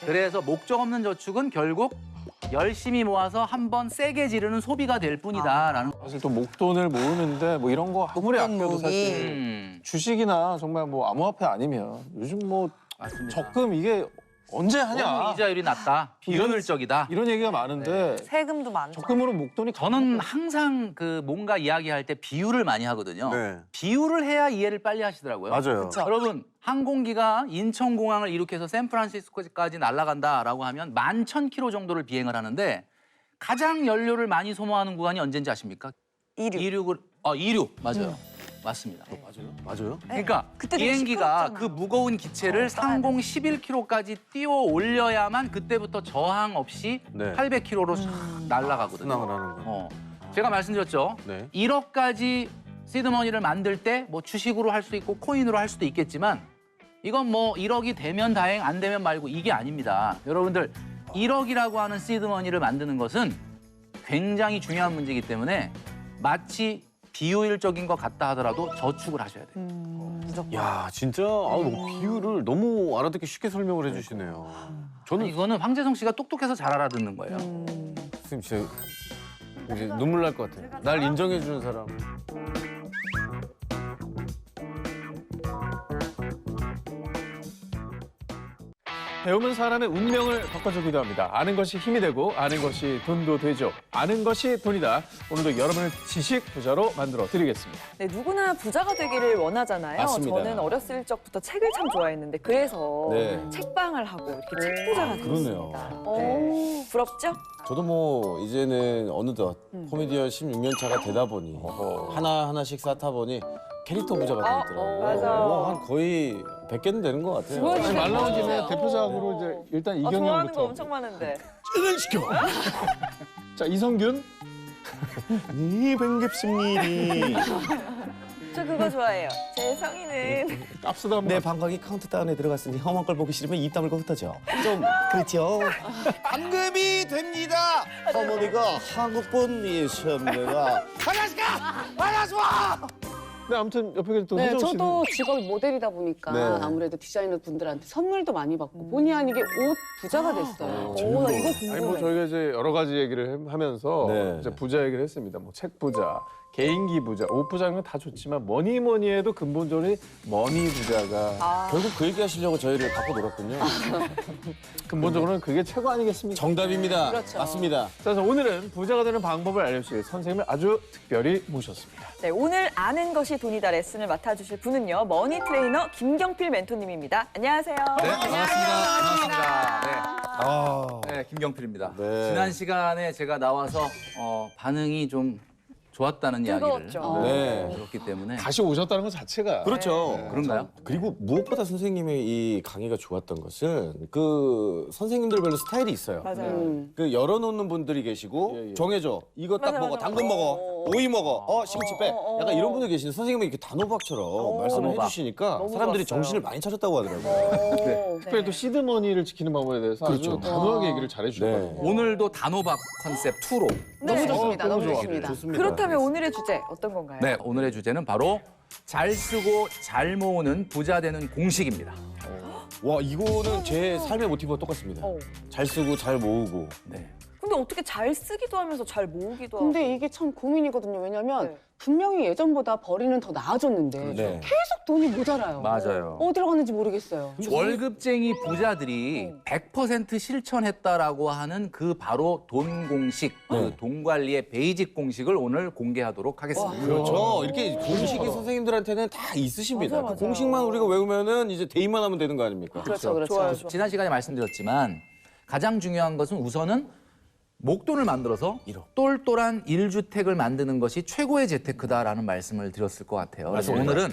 S5: 그래서 목적 없는 저축은 결국 열심히 모아서 한번 세게 지르는 소비가 될 뿐이다라는.
S4: 사실 또 목돈을 모으는데 뭐 이런 거 아무리 아껴도 사실 주식이나 정말 뭐 암호화폐 아니면 요즘 뭐
S5: 맞습니다.
S4: 적금 이게 언제
S5: 너무
S4: 하냐
S5: 이자율이 낮다. 비효율적이다.
S4: 이런 얘기가 많은데
S3: 세금도 많죠.
S4: 적금으로 목돈이
S5: 저는 항상 그 뭔가 이야기할 때 비유를 많이 하거든요.
S2: 네.
S5: 비유를 해야 이해를 빨리 하시더라고요.
S2: 맞아요.
S5: 여러분 항공기가 인천공항을 이륙해서 샌프란시스코까지 날아간다라고 하면 11,000km 정도를 비행을 하는데 가장 연료를 많이 소모하는 구간이 언제인지 아십니까? 이륙을 이륙 맞아요. 맞습니다.
S2: 맞아요?
S5: 그러니까
S1: 그때
S5: 비행기가
S1: 되게
S5: 그 무거운 기체를 상공 11km까지 띄워 올려야만 그때부터 저항 없이
S2: 네.
S5: 800km로 날아가거든요.
S2: 순항을 하는 거.
S5: 제가 말씀드렸죠.
S2: 네.
S5: 1억까지 시드머니를 만들 때 뭐 주식으로 할 수 있고 코인으로 할 수도 있겠지만 이건 뭐 1억이 되면 다행 안 되면 말고 이게 아닙니다. 여러분들 1억이라고 하는 시드머니를 만드는 것은 굉장히 중요한 문제이기 때문에 마치 비효율적인 것 같다 하더라도 저축을 하셔야 돼요.
S2: 야, 진짜 비유를 너무 알아듣기 쉽게 설명을 해주시네요. 저는
S5: 이거는 황재성 씨가 똑똑해서 잘 알아듣는 거예요.
S2: 선생님 진짜 이제 눈물 날 것 같아요. 날 인정해주는 사람.
S4: 배움은 사람의 운명을 바꿔주기도 합니다. 아는 것이 힘이 되고 아는 것이 돈도 되죠. 아는 것이 돈이다. 오늘도 여러분을 지식 부자로 만들어 드리겠습니다.
S1: 네, 누구나 부자가 되기를 원하잖아요.
S2: 맞습니다.
S1: 저는 어렸을 적부터 책을 참 좋아했는데 그래서
S2: 네.
S1: 책방을 하고 이렇게 책 부자가
S2: 그러네요.
S1: 됐습니다. 네. 부럽죠?
S2: 저도 뭐 이제는 어느덧 코미디언 16년 차가 되다 보니 하나하나씩 쌓다 보니 캐릭터 부자가 되더라고요.
S1: 맞아.
S2: 한 거의 100개는 되는 것 같아요.
S4: 아니, 말 나온 김에
S1: 맞아요.
S4: 대표작으로 이제 일단
S1: 좋아하는 거
S4: 이경영부터.
S1: 엄청 많은데.
S2: 찌른시켜!
S4: 자, 이성균.
S6: 네, 반갑습니다.
S1: 저 그거 좋아해요. 제 성인은
S4: 깝수다 한번.
S6: 내 방광이 카운트다운에 들어갔으니 험한 걸 보기 싫으면 입 다물고 흩어져. 좀 그렇죠? 방금이 됩니다. 어머니가 한국분 선배가
S4: 네, 아무튼 옆에 또
S7: 네,
S4: 혜정 씨는.
S7: 저도 직업이 모델이다 보니까
S2: 네.
S7: 아무래도 디자이너 분들한테 선물도 많이 받고 본의 아니게 옷 부자가 됐어요.
S1: 오, 나 이거
S4: 아니 뭐
S1: 궁금해.
S4: 저희가 이제 여러 가지 얘기를 하면서
S2: 네.
S4: 이제 부자 얘기를 했습니다. 뭐 책 부자, 개인기 부자, 옷 부자는 다 좋지만 뭐니 해도 근본적으로 머니 부자가
S2: 결국 그 얘기 하시려고 저희를 갖고 놀았군요.
S4: 근본적으로는 그게 최고 아니겠습니까?
S2: 정답입니다.
S7: 그렇죠.
S2: 맞습니다.
S4: 자, 그래서 오늘은 부자가 되는 방법을 알려주실 선생님을 아주 특별히 모셨습니다.
S1: 네, 오늘 아는 것이 돈이다 레슨을 맡아주실 분은요. 머니 트레이너 김경필 멘토님입니다. 안녕하세요.
S5: 네, 반갑습니다.
S6: 아,
S5: 네, 김경필입니다.
S2: 네.
S5: 지난 시간에 제가 나와서 반응이 좀 좋았다는 이야기를
S1: 뜨거웠죠.
S2: 네.
S5: 들었기 때문에
S4: 다시 오셨다는 것 자체가
S2: 그렇죠.
S5: 그런가요?
S2: 그리고 무엇보다 선생님의 이 강의가 좋았던 것은 그 선생님들별로 스타일이 있어요.
S1: 맞아요.
S2: 그 열어놓는 분들이 계시고
S4: 예, 예.
S2: 정해줘. 이거 딱
S1: 맞아,
S2: 먹어.
S1: 맞아.
S2: 당근 먹어. 오이 먹어. 시금치 빼. 약간 이런 분들 계시는데 선생님이 이렇게 단호박처럼 말씀을
S5: 단호박.
S2: 해주시니까
S1: 너무
S2: 사람들이
S1: 좋았어요.
S2: 정신을 많이 차렸다고 하더라고요.
S4: 네. 특별히 또 시드머니를 지키는 방법에 대해서
S2: 그렇죠.
S4: 아주 단호하게 얘기를 잘해주셨거든요.
S2: 네.
S5: 오늘도 단호박 컨셉 2로
S7: 너무 좋습니다.
S4: 너무
S7: 너무
S4: 좋아.
S7: 좋습니다.
S2: 좋습니다.
S1: 그렇다면 오늘의 주제 어떤 건가요?
S5: 네, 오늘의 주제는 바로 잘 쓰고 잘 모으는 부자 되는 공식입니다.
S2: 와 이거는 제 삶의 모티브와 똑같습니다.
S1: 어.
S2: 잘 쓰고 잘 모으고.
S5: 네.
S1: 근데 어떻게 잘 쓰기도 하면서 잘 모으기도 하고.
S7: 근데 이게 참 고민이거든요. 왜냐면
S1: 네.
S7: 분명히 예전보다 벌이는 더 나아졌는데
S2: 네.
S7: 계속 돈이 모자라요.
S5: 맞아요.
S7: 어디로 갔는지 모르겠어요.
S5: 월급쟁이 부자들이 100% 실천했다라고 하는 그 바로 돈 공식, 그 돈 관리의 베이직 공식을 오늘 공개하도록 하겠습니다.
S2: 그렇죠. 이렇게 공식이 선생님들한테는 다 있으십니다.
S1: 맞아,
S2: 그
S1: 맞아.
S2: 공식만 우리가 외우면은 이제 대입만 하면 되는 거 아닙니까?
S7: 그렇죠, 그렇죠.
S1: 좋아요.
S5: 지난 시간에 말씀드렸지만 가장 중요한 것은 우선은 목돈을 만들어서 똘똘한 1주택을 만드는 것이 최고의 재테크다라는 말씀을 드렸을 것 같아요. 그래서 오늘은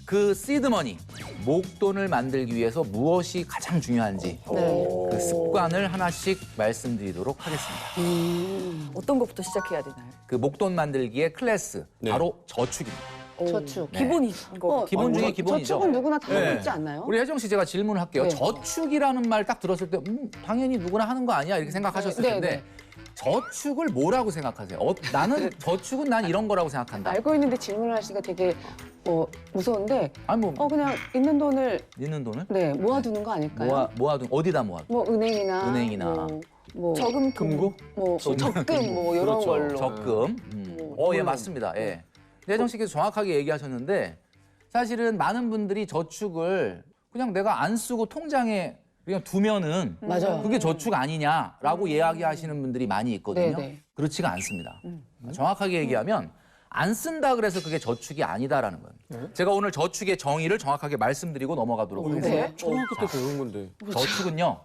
S5: 그 시드머니, 목돈을 만들기 위해서 무엇이 가장 중요한지
S7: 네.
S5: 그 습관을 하나씩 말씀드리도록 하겠습니다.
S1: 어떤 것부터 시작해야 되나요?
S5: 그 목돈 만들기의 클래스,
S2: 네.
S5: 바로 저축입니다.
S7: 저축.
S1: 기본인 거.
S5: 기본 중에 기본이죠.
S7: 저축은 누구나 다 하고
S5: 네.
S7: 있지 않나요?
S5: 우리 혜정 씨 제가 질문을 할게요.
S7: 네.
S5: 저축이라는 말 딱 들었을 때 당연히 누구나 하는 거 아니야 이렇게 생각하셨을
S7: 네,
S5: 텐데
S7: 네.
S5: 저축을 뭐라고 생각하세요? 나는 저축은 난 이런 거라고 생각한다.
S7: 알고 있는데 질문을 하시니까 되게 무서운데
S5: 아니 뭐
S7: 그냥 있는 돈을
S5: 있는 돈을
S7: 네 모아두는 거 아닐까요?
S5: 모아둔 어디다 모아?
S7: 뭐 은행이나
S5: 은행이나.
S7: 뭐
S1: 저금 금고.
S7: 뭐 적금 뭐 이런
S5: 그렇죠.
S7: 걸로
S5: 적금. 예, 맞습니다. 예. 혜정 씨께서 정확하게 얘기하셨는데 사실은 많은 분들이 저축을 그냥 내가 안 쓰고 통장에 그냥 두면은
S7: 맞아요.
S5: 그게 저축 아니냐라고 이야기하시는 분들이 많이 있거든요.
S7: 네네.
S5: 그렇지가 않습니다. 정확하게 얘기하면 안 쓴다 그래서 그게 저축이 아니다라는 거예요. 제가 오늘 저축의 정의를 정확하게 말씀드리고 넘어가도록 하겠습니다.
S7: 네.
S2: 초등학교 때 배운 건데.
S5: 저축은요.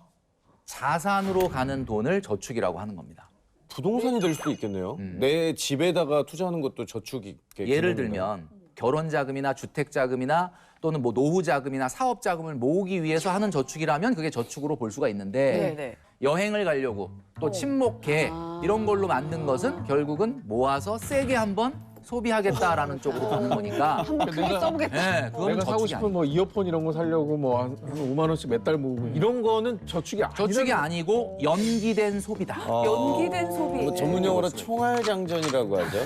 S5: 자산으로 가는 돈을 저축이라고 하는 겁니다.
S2: 부동산이 될 수도 있겠네요. 내 집에다가 투자하는 것도 저축이.
S5: 예를 들면 결혼 자금이나 주택 자금이나 또는 뭐 노후 자금이나 사업 자금을 모으기 위해서 하는 저축이라면 그게 저축으로 볼 수가 있는데
S1: 네네.
S5: 여행을 가려고 또 친목 계획 이런 걸로 만든 것은 결국은 모아서 세게 한번 소비하겠다라는 쪽으로 가는 거니까
S7: 한번 크게 써보겠다.
S5: 네, 그거는
S4: 내가 사고
S5: 저축이
S4: 싶은
S5: 아니에요.
S4: 뭐 이어폰 이런 거 사려고 뭐 한 5만 원씩 몇 달 모으고 이런 거는 저축이 아니라
S5: 저축이 아니고 연기된 소비다.
S1: 연기된 소비.
S2: 뭐 전문 용어로 총알장전이라고 하죠.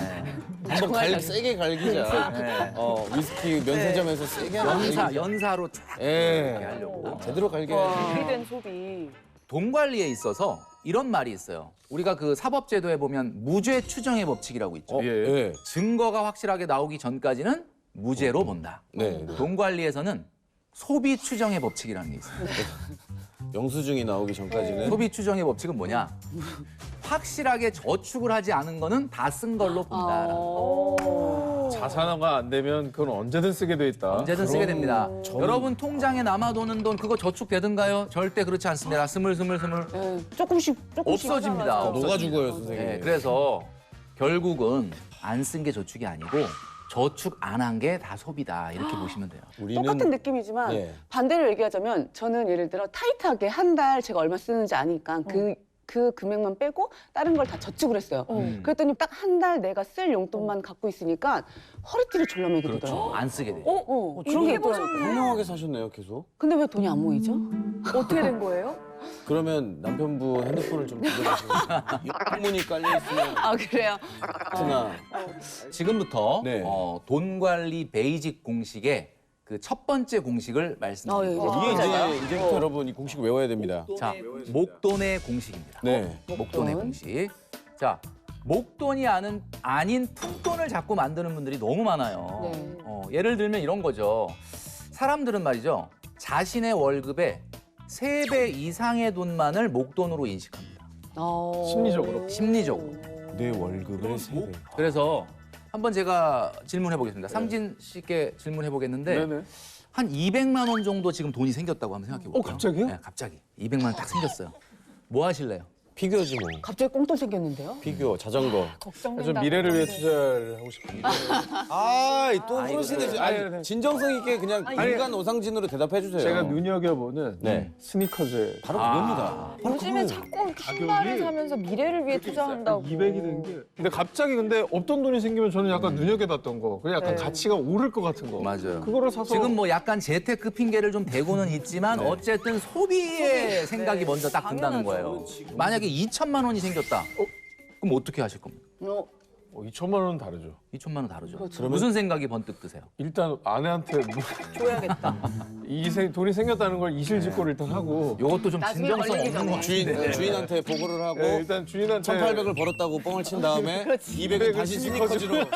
S2: 한번 세게 갈기자.
S5: 네.
S2: 위스키 면세점에서 세게 한번 갈기자.
S5: 연사로 쫙
S2: 예.
S5: 이렇게 하려고.
S2: 제대로 갈겨야지.
S1: 연기된 소비.
S5: 돈 관리에 있어서 이런 말이 있어요. 우리가 그 사법제도에 보면 무죄 추정의 법칙이라고 있죠.
S2: 예.
S5: 증거가 확실하게 나오기 전까지는 무죄로 본다.
S2: 네.
S5: 돈 관리에서는 소비 추정의 법칙이라는 게 있어요.
S2: 영수증이 나오기 전까지는
S5: 소비 추정의 법칙은 뭐냐? 확실하게 저축을 하지 않은 거는 다 쓴 걸로 본다.
S4: 자산화가 안 되면 그건 언제든 쓰게 돼 있다.
S5: 언제든 쓰게 됩니다. 여러분 통장에 남아도는 돈 그거 저축되든가요? 절대 그렇지 않습니다. 스물스물.
S7: 조금씩
S5: 없어집니다.
S2: 녹아 죽어요, 선생님.
S5: 네, 그래서 결국은 안 쓴 게 저축이 아니고 저축 안 한 게 다 소비다. 이렇게 보시면 돼요.
S2: 우리는
S7: 똑같은 느낌이지만
S2: 네.
S7: 반대로 얘기하자면 저는 예를 들어 타이트하게 한 달 제가 얼마 쓰는지 아니까 그 금액만 빼고 다른 걸 다 저축을 했어요. 그랬더니 딱 한 달 내가 쓸 용돈만 갖고 있으니까 허리띠를 졸라매게 되더라고요.
S5: 안 쓰게 돼요.
S7: 그런 게 있더라고요.
S2: 현명하게 사셨네요, 계속.
S7: 근데 왜 돈이 안 모이죠?
S1: 어떻게 된 거예요?
S2: 그러면 남편분 핸드폰을 좀 빌려주시면 영문이 깔려 있으면
S7: 아 그래요?
S2: 하나
S5: 지금부터
S2: 네.
S5: 돈 관리 베이직 공식의 그 첫 번째 공식을 말씀드리겠습니다.
S2: 이게 이제부터 여러분 이 공식 외워야 됩니다.
S5: 자, 목돈의 공식입니다.
S2: 네.
S5: 목돈의 공식. 자, 목돈이 아닌 푼돈을 자꾸 만드는 분들이 너무 많아요.
S7: 네.
S5: 예를 들면 이런 거죠. 사람들은 말이죠. 자신의 월급의 3배 이상의 돈만을 목돈으로 인식합니다. 심리적으로.
S2: 내 월급의 3배.
S5: 그래서 한번 제가 질문해 보겠습니다. 상진 씨께 질문해 보겠는데
S4: 네네.
S5: 한 200만 원 정도 지금 돈이 생겼다고 한번 생각해 볼게요.
S4: 갑자기요?
S5: 네, 갑자기. 200만 원 딱 생겼어요. 뭐 하실래요?
S2: 피규어지 뭐.
S7: 갑자기 꽁돈 생겼는데요?
S2: 피규어, 자전거.
S4: 좀 미래를 위해 투자를 하고 싶은데.
S2: 또 그러시네. 아니, 진정성 있게 그냥 인간 오상진으로 대답해 주세요.
S4: 제가 눈여겨보는
S2: 네.
S4: 스니커즈.
S2: 바로 그겁니다.
S1: 요즘에 자꾸 신발을 사면서 미래를 위해 투자한다고.
S4: 200이 된 게. 근데 갑자기 근데 없던 돈이 생기면 저는 약간 눈여겨봤던 거. 그냥 약간 가치가 오를 것 같은 거.
S5: 맞아요.
S4: 그거를 사서.
S5: 지금 뭐 약간 재테크 핑계를 좀 대고는 있지만 어쨌든 소비의 생각이 먼저 딱 든다는 거예요. 만약에 2천만 원이 생겼다. 그럼 어떻게 하실 겁니까?
S4: 2천만 원은 다르죠.
S5: 2천만 원 다르죠. 무슨 생각이 번뜩 드세요?
S4: 일단 아내한테
S1: 줘야겠다.
S4: 돈이 생겼다는 걸 이실직고를 일단 하고.
S5: 이것도 좀
S7: 나중에
S5: 진정성
S7: 걸리기
S5: 없는 것
S7: 전에.
S5: 같은데.
S2: 주인한테 보고를 하고
S4: 네, 일단 주인한테
S2: 1,800을 벌었다고 뻥을 친 다음에 200을 다시 스니커즈로.
S4: 여보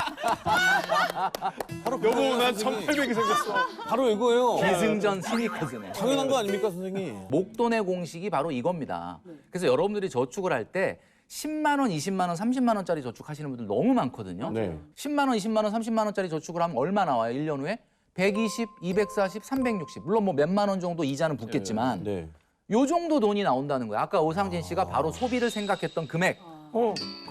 S4: 난 1,800이 생겼어.
S2: 바로 이거예요.
S5: 기승전 스니커즈네.
S2: 당연한 거 아닙니까, 선생님?
S5: 목돈의 공식이 바로 이겁니다. 그래서 여러분들이 저축을 할 때 10만 원, 20만 원, 30만 원짜리 저축하시는 분들 너무 많거든요.
S2: 네.
S5: 10만 원, 20만 원, 30만 원짜리 저축을 하면 얼마 나와요? 1년 후에? 120, 240, 360. 물론 뭐 몇만 원 정도 이자는 붙겠지만
S2: 네.
S5: 요 정도 돈이 나온다는 거예요. 아까 오상진 씨가 바로 소비를 생각했던 금액.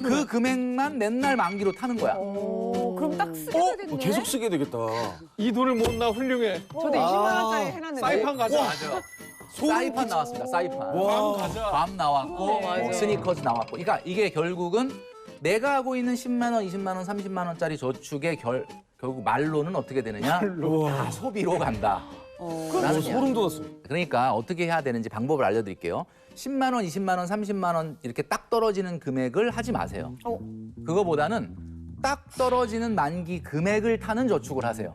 S5: 그 금액만 맨날 만기로 타는 거야.
S1: 그럼 딱 쓰게 되겠네.
S2: 계속 쓰게 되겠다.
S4: 이 돈을 모으나 훌륭해.
S7: 저도 20만 원짜리 해놨는데
S4: 사이판 가자.
S5: 사이판 나왔습니다. 사이판. 밤 나왔고 스니커즈 나왔고. 그러니까 이게 결국은 내가 하고 있는 10만 원, 20만 원, 30만 원짜리 저축의 결국 말로는 어떻게 되느냐? 다 소비로 간다. 라는
S2: 소름 돋았어.
S5: 그러니까 어떻게 해야 되는지 방법을 알려드릴게요. 10만 원, 20만 원, 30만 원 이렇게 딱 떨어지는 금액을 하지 마세요. 그거보다는 딱 떨어지는 만기 금액을 타는 저축을 하세요.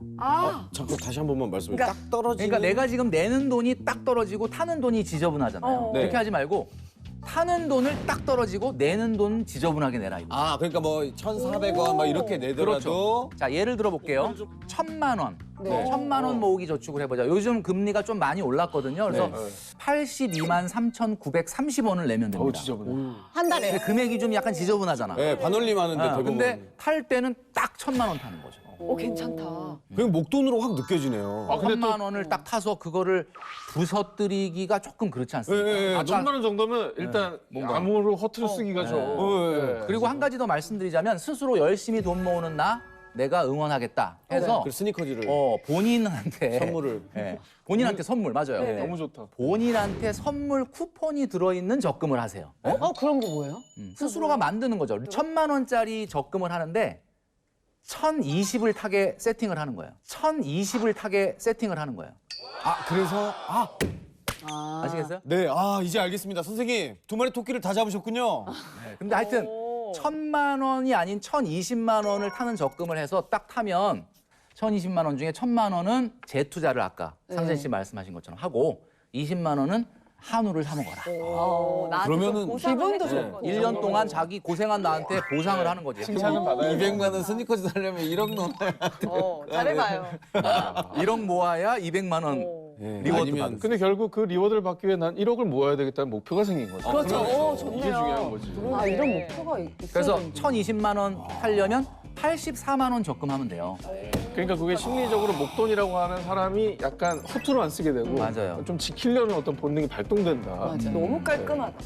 S2: 잠깐 다시 한 번만 말씀해 주세요. 딱 떨어지는.
S5: 그러니까 내가 지금 내는 돈이 딱 떨어지고 타는 돈이 지저분하잖아요.
S2: 네.
S5: 그렇게 하지 말고 타는 돈을 딱 떨어지고 내는 돈은 지저분하게 내라. 이거.
S2: 그러니까 뭐 1,400원 막 이렇게 내더라도
S5: 자, 예를 들어볼게요. 1,000만 원.
S7: 네.
S5: 1,000만 원 모으기 저축을 해보자. 요즘 금리가 좀 많이 올랐거든요. 그래서 82만 3,930원을 내면 됩니다.
S7: 한 달에.
S5: 근데 금액이 좀 약간 지저분하잖아.
S2: 네, 반올림 하는데 대부분.
S5: 근데 탈 때는 딱 1,000만 원 타는 거죠.
S1: 괜찮다.
S2: 그냥 목돈으로 확 느껴지네요.
S4: 근데
S5: 1,000만 원을 딱 타서 그거를 부서뜨리기가 조금 그렇지 않습니까?
S2: 예, 예.
S5: 아까
S4: 1,000만 원 정도면 일단 암호로 허투루 쓰기가 좀.
S2: 네.
S5: 그리고 한 가지 더 말씀드리자면 스스로 열심히 돈 모으는 나 내가 응원하겠다 해서
S2: 그 스니커즈를
S5: 본인한테
S2: 선물을.
S5: 예, 본인한테 선물 맞아요.
S4: 너무 좋다.
S5: 본인한테 선물 쿠폰이 들어있는 적금을 하세요.
S7: 그런 게 뭐예요?
S5: 스스로가 만드는 거죠. 1,000만 원짜리 적금을 하는데 1,020을 타게 세팅을 하는 거예요. 1,020을 타게 세팅을 하는 거예요.
S2: 그래서
S5: 아시겠어요?
S2: 네, 이제 알겠습니다. 선생님, 두 마리 토끼를 다 잡으셨군요.
S5: 근데 하여튼 1,000만 원이 아닌 1,020만 원을 타는 적금을 해서 딱 타면 1,020만 원 중에 1,000만 원은 재투자를 아까 상진 씨 말씀하신 것처럼 하고 20만 원은 한우를 사 먹어라.
S2: 그러면은
S1: 기분도
S2: 네.
S1: 좋고.
S5: 1년 동안 자기 고생한 나한테 보상을 하는 거지.
S4: 칭찬은 받아야 돼.
S2: 200만 원 스니커즈 사려면 1억 넣어야 돼.
S1: 잘해봐요.
S5: 1억 모아야 200만 원
S2: 네.
S5: 리워드
S2: 아니면
S5: 받을 수
S4: 근데 결국 그 리워드를 받기 위해 난 1억을 모아야 되겠다는 목표가 생긴 거죠.
S7: 그렇죠.
S4: 이게 중요한 거지.
S7: 아, 이런 목표가 있어야
S5: 그래서
S7: 되는데.
S5: 1,020만 원 하려면 84만 원 적금하면 돼요.
S4: 그러니까 그게 심리적으로 목돈이라고 하는 사람이 약간 허투루 안 쓰게 되고
S5: 맞아요.
S4: 좀 지키려는 어떤 본능이 발동된다.
S7: 맞아.
S1: 너무 깔끔하다.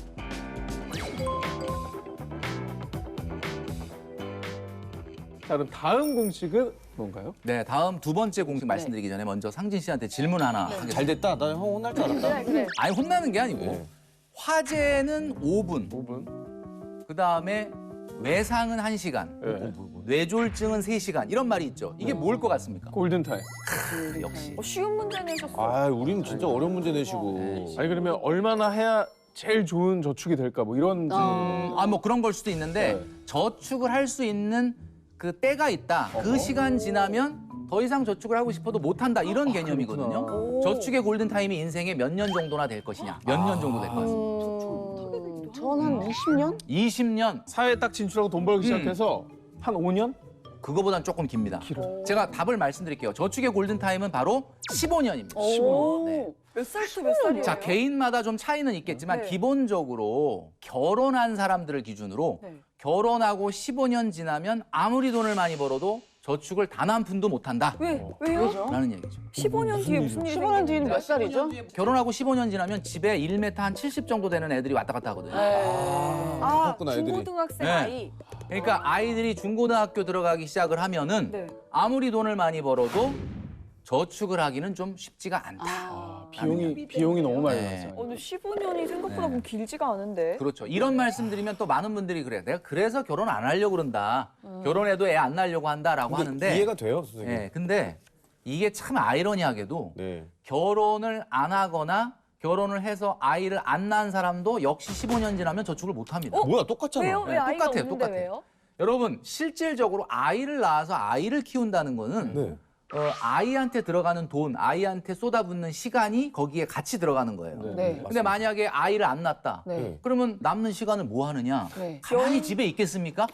S4: 자, 그럼 다음 공식은 뭔가요?
S5: 네, 다음 두 번째 공식 말씀드리기 전에 먼저 상진 씨한테 질문 하나 하겠습니다.
S2: 잘 됐다. 나 형 혼날 줄 알았다.
S7: 그래.
S5: 아니 혼나는 게 아니고
S2: 네.
S5: 화제는 5분,
S4: 5분?
S5: 그다음에 외상은 1시간,
S4: 네.
S5: 뇌졸중은 3시간 이런 말이 있죠. 이게 뭘 것 같습니까?
S4: 골든타임.
S5: 역시.
S1: 쉬운 문제 내셨어.
S2: 아, 우린 진짜 어려운 문제 내시고.
S4: 아니 그러면 얼마나 해야 제일 좋은 저축이 될까 뭐 이런
S5: 뭐 그런 걸 수도 있는데
S4: 네.
S5: 저축을 할 수 있는 그 때가 있다. 그 시간 지나면 더 이상 저축을 하고 싶어도 못한다. 이런 개념이거든요.
S1: 그렇구나.
S5: 저축의 골든타임이 인생에 몇 년 정도나 될 것이냐. 몇 년 정도 될 것이냐.
S7: 전한 20년?
S5: 20년.
S4: 사회에 딱 진출하고 돈 벌기 시작해서 한 5년?
S5: 그거보단 조금 깁니다. 제가 답을 말씀드릴게요. 저축의 골든타임은 바로 15년입니다.
S1: 오.
S5: 네.
S1: 몇 살부터 몇 살이에요?
S5: 자, 개인마다 좀 차이는 있겠지만
S1: 네.
S5: 기본적으로 결혼한 사람들을 기준으로
S1: 네.
S5: 결혼하고 15년 지나면 아무리 돈을 많이 벌어도 저축을 단 한 푼도 못 한다.
S1: 왜요?
S7: 왜죠?
S5: 라는 얘기죠.
S1: 15년 뒤에 무슨 일이
S7: 15년 뒤에는 몇 살이죠?
S5: 결혼하고 15년 지나면 집에 1m 한 70 정도 되는 애들이 왔다 갔다 하거든요.
S1: 아,
S2: 컸구나, 애들이.
S1: 중고등학생
S5: 네.
S1: 아이.
S5: 그러니까 아이들이 중고등학교 들어가기 시작을 하면은
S1: 네.
S5: 아무리 돈을 많이 벌어도 저축을 하기는 좀 쉽지가 않다.
S7: 아,
S4: 비용이 너무 많이
S5: 네.
S4: 나서.
S1: 근데 15년이 생각보다
S5: 네.
S1: 길지가 않은데.
S5: 그렇죠. 이런 말씀드리면 또 많은 분들이 그래. 내가 그래서 결혼 안 하려고 그런다. 결혼해도 애 안 낳으려고 한다라고 하는데.
S2: 이해가 돼요, 선생님.
S5: 네, 근데 이게 참 아이러니하게도
S2: 네.
S5: 결혼을 안 하거나 결혼을 해서 아이를 안 낳은 사람도 역시 15년 지나면 저축을 못 합니다.
S2: 뭐야, 똑같잖아.
S1: 왜요? 왜 아이가
S5: 똑같아요,
S1: 없는데
S5: 똑같아요.
S1: 왜요?
S5: 여러분, 실질적으로 아이를 낳아서 아이를 키운다는 거는
S2: 네.
S5: 아이한테 들어가는 돈, 아이한테 쏟아붓는 시간이 거기에 같이 들어가는 거예요.
S7: 네.
S5: 근데 만약에 아이를 안 낳았다.
S7: 네.
S5: 그러면 남는 시간을 뭐 하느냐?
S7: 네.
S5: 가만히 집에 있겠습니까?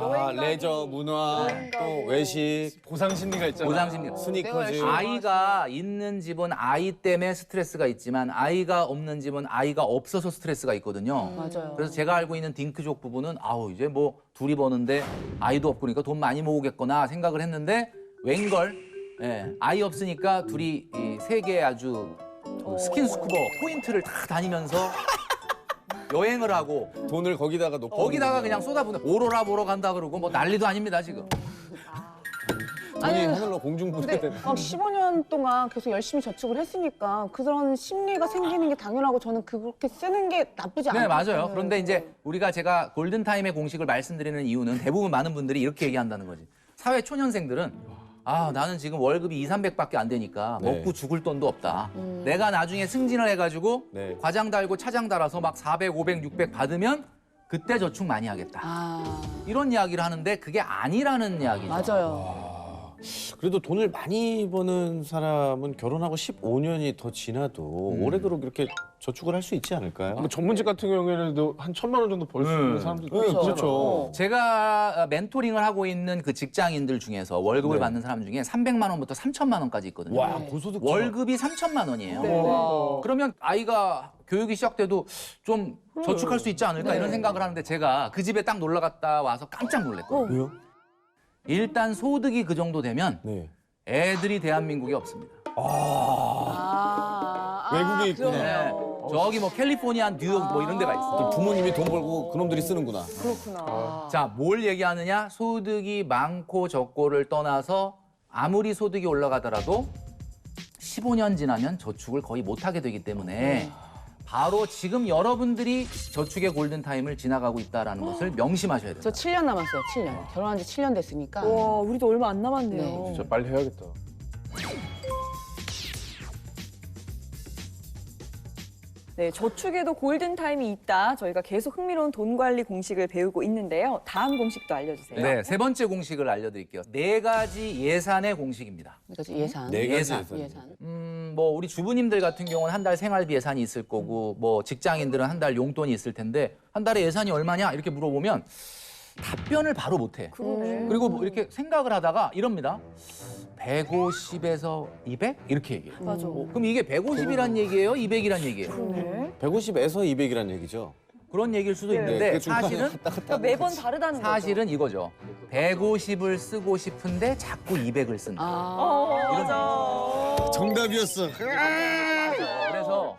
S1: 여행 가기,
S2: 레저, 문화,
S1: 여행
S2: 또
S1: 가고.
S2: 외식,
S4: 보상 심리가 있잖아요.
S5: 보상심리.
S2: 스니커즈.
S5: 아이가 있는 집은 아이 때문에 스트레스가 있지만 아이가 없는 집은 아이가 없어서 스트레스가 있거든요.
S7: 맞아요.
S5: 그래서 제가 알고 있는 딩크족 부부는 아우 이제 뭐 둘이 버는데 아이도 없고 그러니까 돈 많이 모으겠거나 생각을 했는데 웬걸 아이 없으니까 둘이 이 세계 아주 스킨스쿠버 포인트를 다 다니면서 여행을 하고
S2: 돈을 거기다가 놓고.
S5: 거기다가 그냥 쏟아부는 오로라 보러 간다 그러고 뭐 난리도 아닙니다 지금.
S2: 돈이 하늘로 공중부대
S7: 근데 막 15년 동안 계속 열심히 저축을 했으니까 그런 심리가 생기는 게 당연하고 저는 그렇게 쓰는 게 나쁘지 않아요.
S5: 네, 맞아요. 그런데 이제 우리가 제가 골든타임의 공식을 말씀드리는 이유는 대부분 많은 분들이 이렇게 얘기한다는 거지. 사회 초년생들은 아, 나는 지금 월급이 200~300밖에 안 되니까
S2: 네.
S5: 먹고 죽을 돈도 없다. 내가 나중에 승진을 해가지고
S2: 네.
S5: 과장 달고 차장 달아서 막 400, 500, 600 받으면 그때 저축 많이 하겠다.
S7: 아,
S5: 이런 이야기를 하는데 그게 아니라는 이야기죠.
S7: 맞아요.
S2: 그래도 돈을 많이 버는 사람은 결혼하고 15년이 더 지나도 오래도록 이렇게 저축을 할 수 있지 않을까요?
S4: 뭐 전문직 같은 경우에는 한 1,000만 원 정도 벌 수 있는 사람들도
S2: 그렇죠.
S4: 있잖아요.
S5: 제가 멘토링을 하고 있는 그 직장인들 중에서 월급을
S2: 네.
S5: 받는 사람 중에 300만 원부터 3천만 원까지 있거든요.
S2: 와, 고소득.
S5: 월급이 3천만 원이에요.
S1: 네.
S5: 그러면 아이가 교육이 시작돼도 좀 저축할 수 있지 않을까 이런 생각을 하는데 제가 그 집에 딱 놀러 갔다 와서 깜짝 놀랐거든요.
S2: 왜요?
S5: 일단 소득이 그 정도 되면
S2: 네.
S5: 애들이 대한민국에 없습니다.
S2: 외국에 있구나.
S5: 네. 저기 뭐 캘리포니아, 뉴욕 뭐 이런 데가 있어.
S2: 부모님이 돈 벌고 그놈들이 쓰는구나.
S1: 그렇구나.
S5: 자, 뭘 얘기하느냐? 소득이 많고 적고를 떠나서 아무리 소득이 올라가더라도 15년 지나면 저축을 거의 못하게 되기 때문에 바로 지금 여러분들이 저축의 골든타임을 지나가고 있다는 것을 명심하셔야
S7: 저
S5: 됩니다.
S7: 7년 남았어요. 7년. 결혼한 지 7년 됐으니까.
S1: 와, 우리도 얼마 안 남았네요.
S7: 네.
S4: 진짜 빨리 해야겠다.
S1: 네, 저축에도 골든타임이 있다. 저희가 계속 흥미로운 돈 관리 공식을 배우고 있는데요. 다음 공식도 알려주세요.
S5: 네, 세 번째 공식을 알려드릴게요. 4가지 예산의 공식입니다.
S7: 그러니까 예산.
S2: 네 가지
S5: 예산.
S2: 예산.
S7: 예산.
S5: 뭐 우리 주부님들 같은 경우는 한 달 생활비 예산이 있을 거고 뭐 직장인들은 한 달 용돈이 있을 텐데 한 달에 예산이 얼마냐 이렇게 물어보면 답변을 바로 못해.
S1: 그러네.
S5: 그리고 뭐 이렇게 생각을 하다가 이럽니다. 150에서 200 이렇게 얘기해요.
S1: 맞아.
S5: 그럼 이게 150이란 얘기예요? 200이란 얘기예요?
S1: 그러네.
S2: 150에서 200이란 얘기죠.
S5: 그런 얘기일 수도
S1: 네.
S5: 있는데
S2: 그 중간에
S5: 사실은
S1: 그러니까 매번 다르다는 거죠.
S5: 사실은 이거죠. 150을 쓰고 싶은데 자꾸 200을 쓴다.
S1: 맞아.
S2: 정답이었어.
S5: 그래서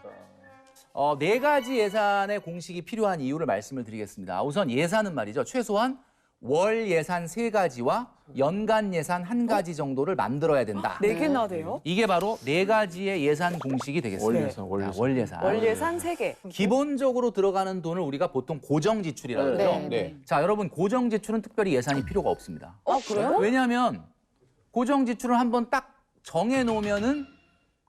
S5: 네 가지 예산의 공식이 필요한 이유를 말씀을 드리겠습니다. 우선 예산은 말이죠. 최소한 월 예산 3가지와 연간 예산 1가지 정도를 만들어야 된다.
S1: 4개나 돼요?
S5: 이게 바로 네 가지의 예산 공식이 되겠습니다.
S4: 월 예산, 월 예산.
S5: 월 예산.
S1: 월 예산 3개.
S5: 기본적으로 들어가는 돈을 우리가 보통 고정 지출이라고 그러죠.
S2: 네.
S5: 자, 여러분 고정 지출은 특별히 예산이 필요가 없습니다.
S1: 그래요?
S5: 왜냐하면 고정 지출을 한번 딱 정해 놓으면은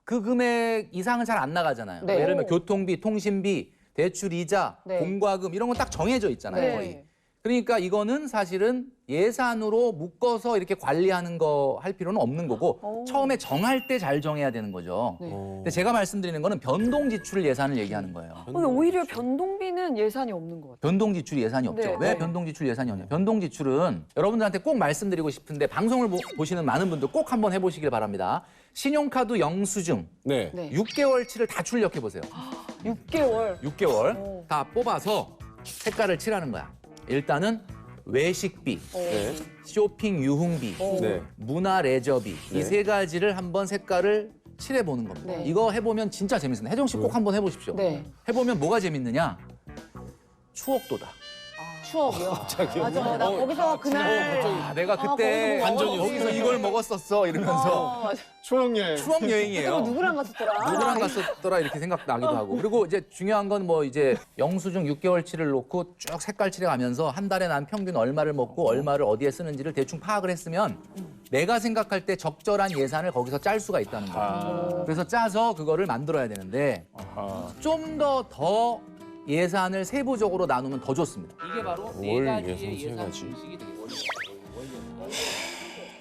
S5: 그 금액 이상은 잘 안 나가잖아요.
S7: 네.
S5: 예를 들면 교통비, 통신비, 대출 이자,
S7: 네.
S5: 공과금 이런 건 딱 정해져 있잖아요.
S7: 네.
S5: 거의. 그러니까 이거는 사실은 예산으로 묶어서 이렇게 관리하는 거 할 필요는 없는 거고 처음에 정할 때 잘 정해야 되는 거죠.
S7: 네.
S5: 근데 제가 말씀드리는 거는 변동 지출 예산을 얘기하는 거예요.
S1: 근데 오히려 변동비는 예산이 없는 것 같아요.
S5: 변동 지출이 예산이 없죠.
S1: 네,
S5: 왜
S1: 네.
S5: 변동 지출 예산이 없냐? 변동 지출은 여러분들한테 꼭 말씀드리고 싶은데 방송을 보시는 많은 분들 꼭 한번 해보시길 바랍니다. 신용카드 영수증
S2: 네.
S7: 네.
S5: 6개월치를 다 출력해 보세요.
S1: 6개월.
S5: 6개월 다 뽑아서 색깔을 칠하는 거야. 일단은 외식비,
S2: 네.
S5: 쇼핑 유흥비,
S2: 네.
S5: 문화 레저비
S2: 네.
S5: 이 3가지를 한번 색깔을 칠해 보는 겁니다.
S7: 네.
S5: 이거 해보면 진짜 재밌습니다. 혜정 씨 꼭 한번 해보십시오.
S7: 네.
S5: 해보면 뭐가 재밌느냐? 추억도다.
S7: 추억이요. 맞아. 나 거기서 그날
S5: 아, 내가 그때
S7: 거기서
S5: 거기서 이걸 먹었었어 이러면서
S7: 맞아.
S4: 추억여행.
S5: 추억
S7: 그때
S5: 여행이에요.
S7: 누구랑 갔었더라?
S5: 누구랑 갔었더라 이렇게 생각나기도 하고. 그리고 이제 중요한 건 뭐 이제 영수증 6개월치를 놓고 쭉 색깔 칠해가면서 한 달에 난 평균 얼마를 먹고 얼마를 어디에 쓰는지를 대충 파악을 했으면 내가 생각할 때 적절한 예산을 거기서 짤 수가 있다는 거예요. 그래서 짜서 그거를 만들어야 되는데 좀 더 예산을 세부적으로 나누면 더 좋습니다. 이게 바로 네
S2: 월
S5: 가지의
S2: 예산 세
S5: 예산
S2: 가지.
S5: 공식이 되겠습니다.